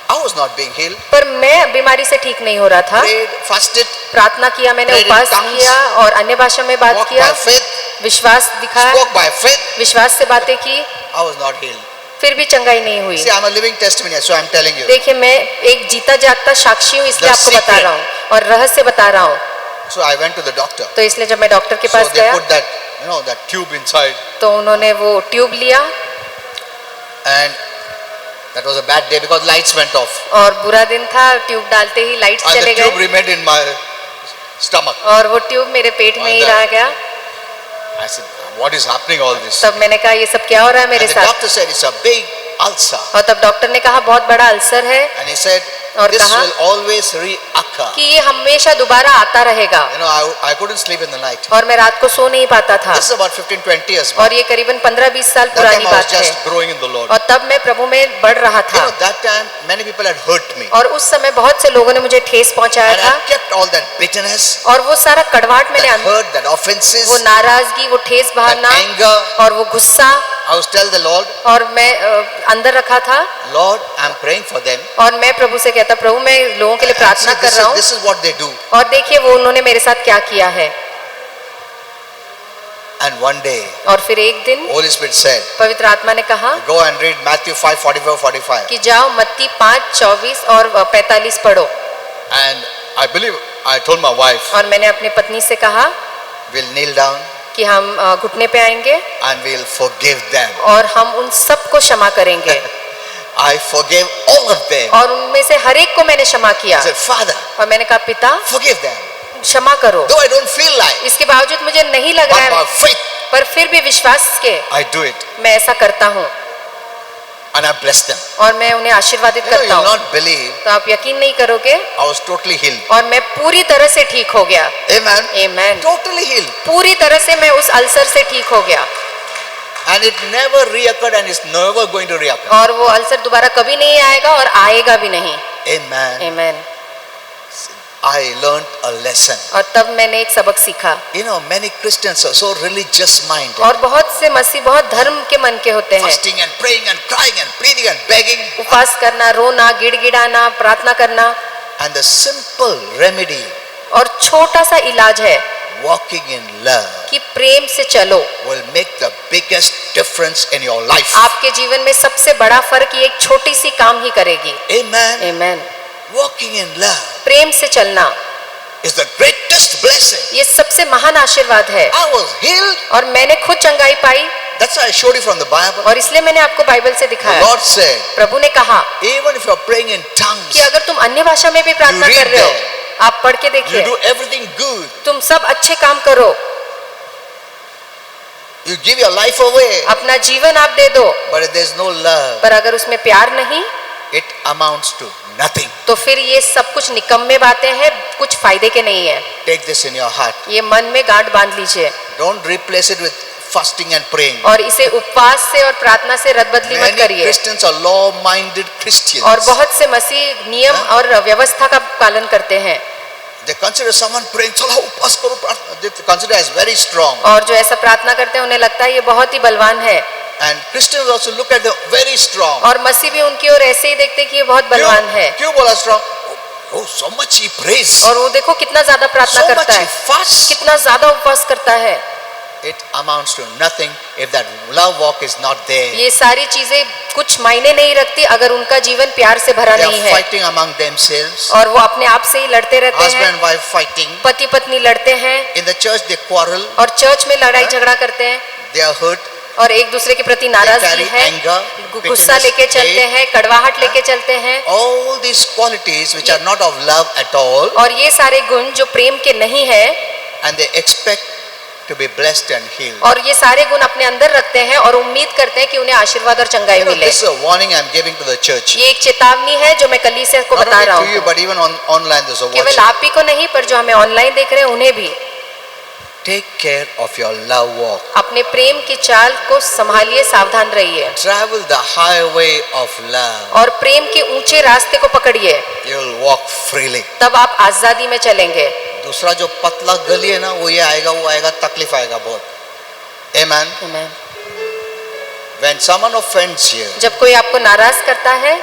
I was not being healed. पर मैं बीमारी से ठीक नहीं हो रहा था। Prayed, fasted, प्रार्थना किया मैंने, Prayed in उपवास tongues. किया और अन्य भाषा में बात walked किया, by faith, विश्वास दिखाया, spoke by faith. विश्वास से बातें की, I was not healed. फिर भी चंगाई नहीं हुई। See, I'm a living testimony, so I'm telling you. देखिए मैं एक जीता जागता साक्षी हूँ, इसलिए The आपको बता secret. रहा हूँ और रहस्य बता रहा हूँ। So I went to the doctor. तो इसलिए जब मैं डॉक्टर के So पास they गया put that, you know, that tube inside, तो उन्होंने वो ट्यूब लिया and that was a bad day because lights went off, और बुरा दिन था, ट्यूब डालते ही लाइट्स and चले the tube गए remained in my stomach. और वो ट्यूब मेरे पेट में ही And रह गया। I said, what is happening all this? तब मैंने कहा ये सब क्या हो रहा है मेरे And the साथ, doctor said it's a big ulcer, और तब डॉक्टर ने कहा बहुत बड़ा अल्सर है and he said और this कहा will always reoccur. कि ये हमेशा दोबारा आता रहेगा। You know, I couldn't sleep in the night. और मैं रात को सो नहीं पाता था। This is about 15-20 years back. और ये करीबन 15-20 साल That पुरानी time I was बात है। just growing in the Lord. और तब मैं प्रभु में बढ़ रहा You था। know, that time many people had hurt me. और उस समय बहुत से लोगों ने मुझे ठेस पहुंचाया And था। I kept all that bitterness, और वो सारा कड़वाहट मैंने that hurt, that offenses, वो नाराजगी, वो ठेस that भावना anger. और वो गुस्सा I was tell the Lord, और मैं अंदर रखा था। Lord, I'm praying for them. और मैं प्रभु से कहता, प्रभु मैं लोगों के लिए And प्रार्थना see, कर रहा हूँ। this is what they do. और देखिए वो उन्होंने मेरे साथ क्या किया है। And one day, और फिर एक दिन Holy Spirit said, पवित्र आत्मा ने कहा go and read Matthew 5:44-45. कि जाओ मत्ती 5:24 और 45 पढ़ो। And I believe I told my wife, और मैंने अपनी पत्नी से कहा we'll kneel down कि हम घुटने पे आएंगे and we'll forgive them. और हम उन सबको क्षमा करेंगे। I forgave all of them. और उनमें से हर एक को मैंने क्षमा किया। I said, Father, और मैंने कहा पिता forgive them. क्षमा करो। Though I don't feel like, इसके बावजूद मुझे नहीं लग but रहा by है, faith, पर फिर भी विश्वास के I do it. मैं ऐसा करता हूँ And I bless them. और मैं उन्हें आशीर्वादित You know, करता you'll हूँ। not believe, तो आप यकीन नहीं करोगे, I was totally healed. और मैं पूरी तरह से ठीक हो गया। Amen. आमेन। Totally healed. पूरी तरह से मैं उस अल्सर से ठीक हो गया। And it never reoccurred and it's never going to reoccur. और वो अल्सर दोबारा कभी नहीं आएगा और आएगा भी नहीं। Amen. Amen. I learned a lesson. और तब मैंने एक सबक सीखा। You know, many Christians are so religious minded. और बहुत से मसीह बहुत धर्म के मन के होते हैं। Fasting and praying and crying and pleading and begging. उपवास करना, रोना, गिड़गिड़ाना, प्रार्थना करना। And the simple remedy, और छोटा सा इलाज है walking in love, कि प्रेम से चलो। will make the biggest difference in your life. आपके जीवन में सबसे बड़ा फर्क ये एक छोटी सी काम ही करेगी। Amen. Amen. Walking in love प्रेम से चलना is the greatest blessing. ये सबसे महान आशीर्वाद है। I was healed. और मैंने खुद चंगाई पाई। That's why I showed you from the Bible. और इसलिए मैंने आपको बाइबल से The दिखाया। Lord said, प्रभु ने कहा even if you are praying in tongues, कि अगर तुम अन्य भाषा में भी प्रार्थना You read कर रहे हो, there. आप पढ़ के you देखिए, do everything good. तुम सब अच्छे काम करो, You give your life away. अपना जीवन आप दे दो, But if there's no love, पर अगर उसमें प्यार नहीं it amounts to nothing. तो फिर ये सब कुछ निकम्मे बातें हैं, कुछ फायदे के नहीं है। Take this in your heart. ये मन में गांठ बांध लीजिए Don't replace it with fasting and praying. और इसे उपवास से और प्रार्थना से रद्द-बदली मत Many करिए। Christians are law-minded Christians. और बहुत से मसीह नियम और व्यवस्था का पालन करते हैं They consider someone praying, "Chalo, upas karo, प्रार्थना." They consider as very strong. और जो ऐसा प्रार्थना करते हैं उन्हें लगता है ये बहुत ही बलवान है। And Christians also look at them very strong. और मसीह भी उनकी ओर ऐसे ही देखते हैं कि ये बहुत बलवान है। क्यों बोला strong? Oh, so much he prays. और वो देखो कितना ज्यादा प्रार्थना So करता much he है, fasts. कितना ज्यादा उपवास करता है। It amounts to nothing if that love walk is not there. ये सारी चीजें कुछ मायने नहीं रखती अगर उनका जीवन प्यार से भरा They नहीं are है। fighting among themselves. और वो अपने आप से ही लड़ते रहते Husband हैं, and wife fighting. पति पत्नी लड़ते हैं In the church they quarrel. और चर्च में लड़ाई झगड़ा करते हैं They are hurt. और एक दूसरे के प्रति नाराजगी carry है, anger, गुस्सा bitterness, लेके चलते hate. हैं, कड़वाहट लेके चलते हैं। All these qualities which are not of love at all, और ये सारे गुण जो प्रेम के नहीं है and they expect to be blessed and healed. और ये सारे गुण अपने अंदर रखते हैं और उम्मीद करते हैं कि उन्हें आशीर्वाद और चंगाई You know, मिले। this is a warning I'm giving to the church. ये एक चेतावनी है जो मैं कलीसिया को Not बता रहा only to you, हूँ। but even online there's a केवल watch. आप ही को नहीं पर जो हमें ऑनलाइन देख रहे हैं उन्हें भी। Take care of your love walk. अपने प्रेम की चाल को संभालिए, सावधान रहिए Travel the highway of love. और प्रेम के ऊंचे रास्ते को पकड़िए, You will walk freely. तब आप आजादी में चलेंगे। दूसरा जो पतला गली है ना, वो ये आएगा, वो आएगा, तकलीफ आएगा बहुत. Amen. आमीन। When someone offends you, जब कोई आपको नाराज करता है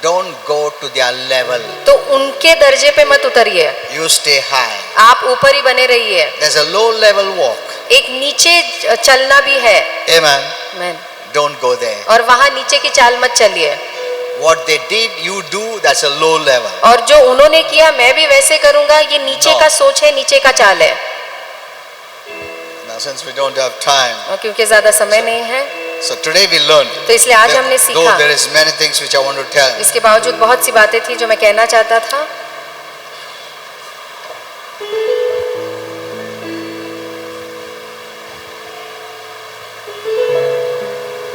don't go to their level. तो उनके दर्जे पे मत उतरिए, You stay high. आप ऊपर ही बने रहिए। There's a low level walk. एक नीचे चलना भी है। Amen. आमीन। Don't go there. और वहां नीचे की चाल मत चलिए। What they did, you do, that's a low level. और जो उन्होंने किया मैं भी वैसे करूंगा, ये नीचे No. का सोच है, नीचे का चाल है। Now, since we don't have time, और क्योंकि ज्यादा समय नहीं है so today we learned. तो इसलिए आज हमने Though सीखा। there is many things which I want to tell. इसके बावजूद बहुत सी बातें थी जो मैं कहना चाहता था।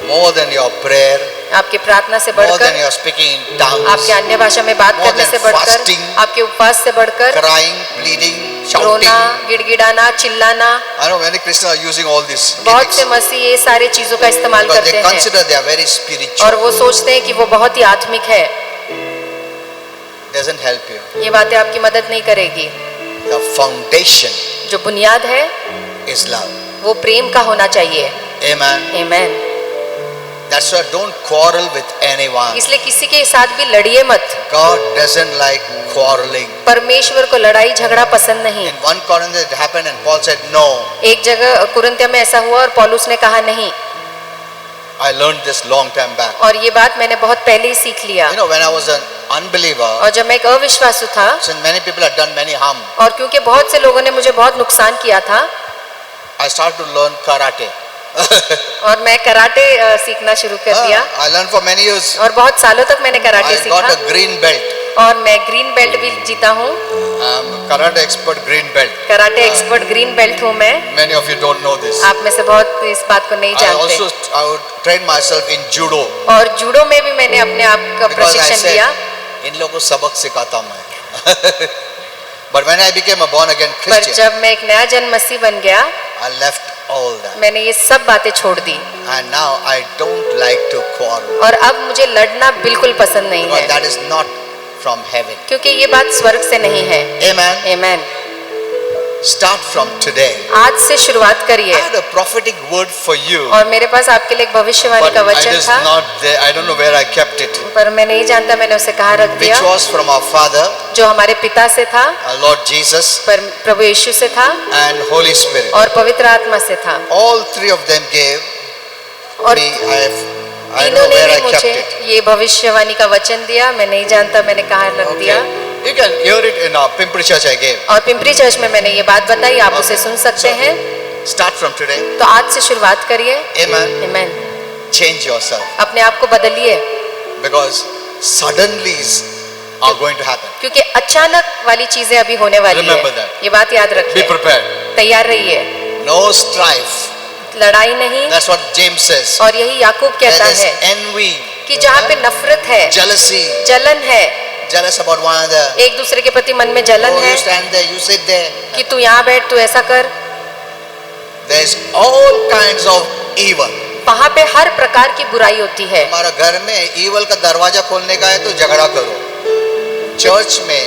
More than your prayer, आपकी प्रार्थना से more than बढ़कर, your speaking in tongues, आपके अन्य भाषा में बात more करने than से बढ़कर, fasting, आपके उपवास से बढ़कर, crying, pleading, shouting. रोना, गिड़गिड़ाना, चिल्लाना। I know many Christians are using all these बहुत gimmicks से मसीह ये सारी चीजों का इस्तेमाल because करते they हैं consider they are very spiritual. और वो सोचते हैं कि वो बहुत ही आत्मिक है। Doesn't help you. ये बातें आपकी मदद नहीं करेगी। The foundation जो बुनियाद है is love. वो प्रेम का होना चाहिए। Amen. Amen. That's why don't quarrel with anyone. इसलिए किसी के साथ भी लड़िए मत। God doesn't like quarreling. परमेश्वर को लड़ाई झगड़ा पसंद नहीं। In 1 Corinthians it happened and Paul said no. एक जगह कुरिन्थिया में ऐसा हुआ और पौलुस ने कहा नहीं। I learned this long time back. और ये बात मैंने बहुत पहले ही सीख लिया। You know, when I was an unbeliever, और जब मैं एक अविश्वासु था since many people had done many harm, और क्योंकि बहुत से लोगों ने मुझे बहुत नुकसान किया था, I started to learn karate. और मैं कराटे सीखना शुरू कर दिया I learned for many years. और बहुत सालों तक मैंने कराटे I got सीखा a green belt. और मैं ग्रीन बेल्ट भी जीता हूँ। I'm a karate expert green belt. Karate expert green belt हूँ मैं। Many of you don't know this. आप में से बहुत इस बात को नहीं I जानते। also I would train myself in judo और जूडो में भी मैंने अपने आप का because I प्रशिक्षण said लिया। इन लोगों को सबक सिखाता मैं. But when I became a born again पर Christian, जब मैं एक नया जन्म मसीह बन गया, I left all that. मैंने ये सब बातें छोड़ दी And now I don't like to quarrel और अब मुझे लड़ना बिल्कुल पसंद नहीं because है, that is not from heaven. क्योंकि ये बात स्वर्ग से नहीं है। Amen. Amen. Start from today. आज से शुरुआत I करिए। had a prophetic word for you, और मेरे पास आपके लिए एक भविष्यवाणी but का it वचन is था, not there. I don't know where I kept it. पर मैं नहीं जानता मैंने उसे कहाँ रख Which दिया। was from our Father, जो हमारे पिता से था, our Lord Jesus, पर प्रभु यीशु से था and Holy Spirit. और पवित्र आत्मा से था। All three of them gave और me. I don't तीनों know ने where भी I kept मुझे it. ये भविष्यवाणी का वचन दिया, मैं नहीं जानता मैंने कहाँ रख दिया। Okay. You can hear it in our Pimpri Church I gave. और पिंपरी चर्च में मैंने ये बात बताई, आप उसे सुन सकते हैं। Start from today. तो आज से शुरुआत करिए। Amen. आमेन। Change yourself अपने आप को बदलिए, because suddenlies are going to happen. क्योंकि अचानक वाली चीजें अभी होने वाली Remember है। that. ये बात याद Be रखिए। prepared. तैयार रहिए। No strife. लड़ाई नहीं। That's what James says. और यही याकूब कहता There is है envy, कि जहाँ पे नफरत है, jealousy, जलन है, jealous about one another. एक दूसरे के प्रति मन में जलन Oh, है you stand there, you sit there. कि तू यहाँ बैठ, तू ऐसा कर। There is all kinds of evil. वहाँ पे हर प्रकार की बुराई होती है। हमारा घर में evil का दरवाजा खोलने का है तो झगड़ा करो। चर्च में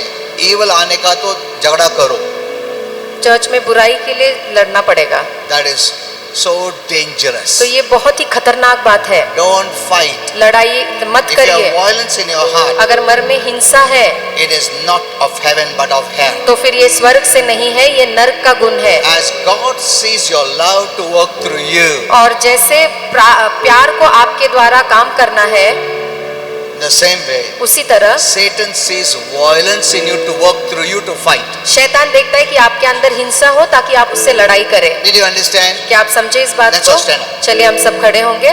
evil आने का तो झगड़ा करो। चर्च में बुराई के लिए लड़ना पड़ेगा। That is so dangerous. तो ये बहुत ही खतरनाक बात है। Don't fight. लड़ाई मत If you करिए। have violence in your heart, अगर मन में हिंसा है it is not of heaven but of hell. तो फिर ये स्वर्ग से नहीं है, ये नरक का गुण है। As God sees your love to work through you, और जैसे प्यार को आपके द्वारा काम करना है, in the same way, उसी तरह Satan sees violence in you to work through you to fight. शैतान देखता है कि आपके अंदर हिंसा हो ताकि आप उससे लड़ाई करें। Did you understand? क्या आप समझे इस बात Let's all stand को? up. चलिए हम सब खड़े होंगे।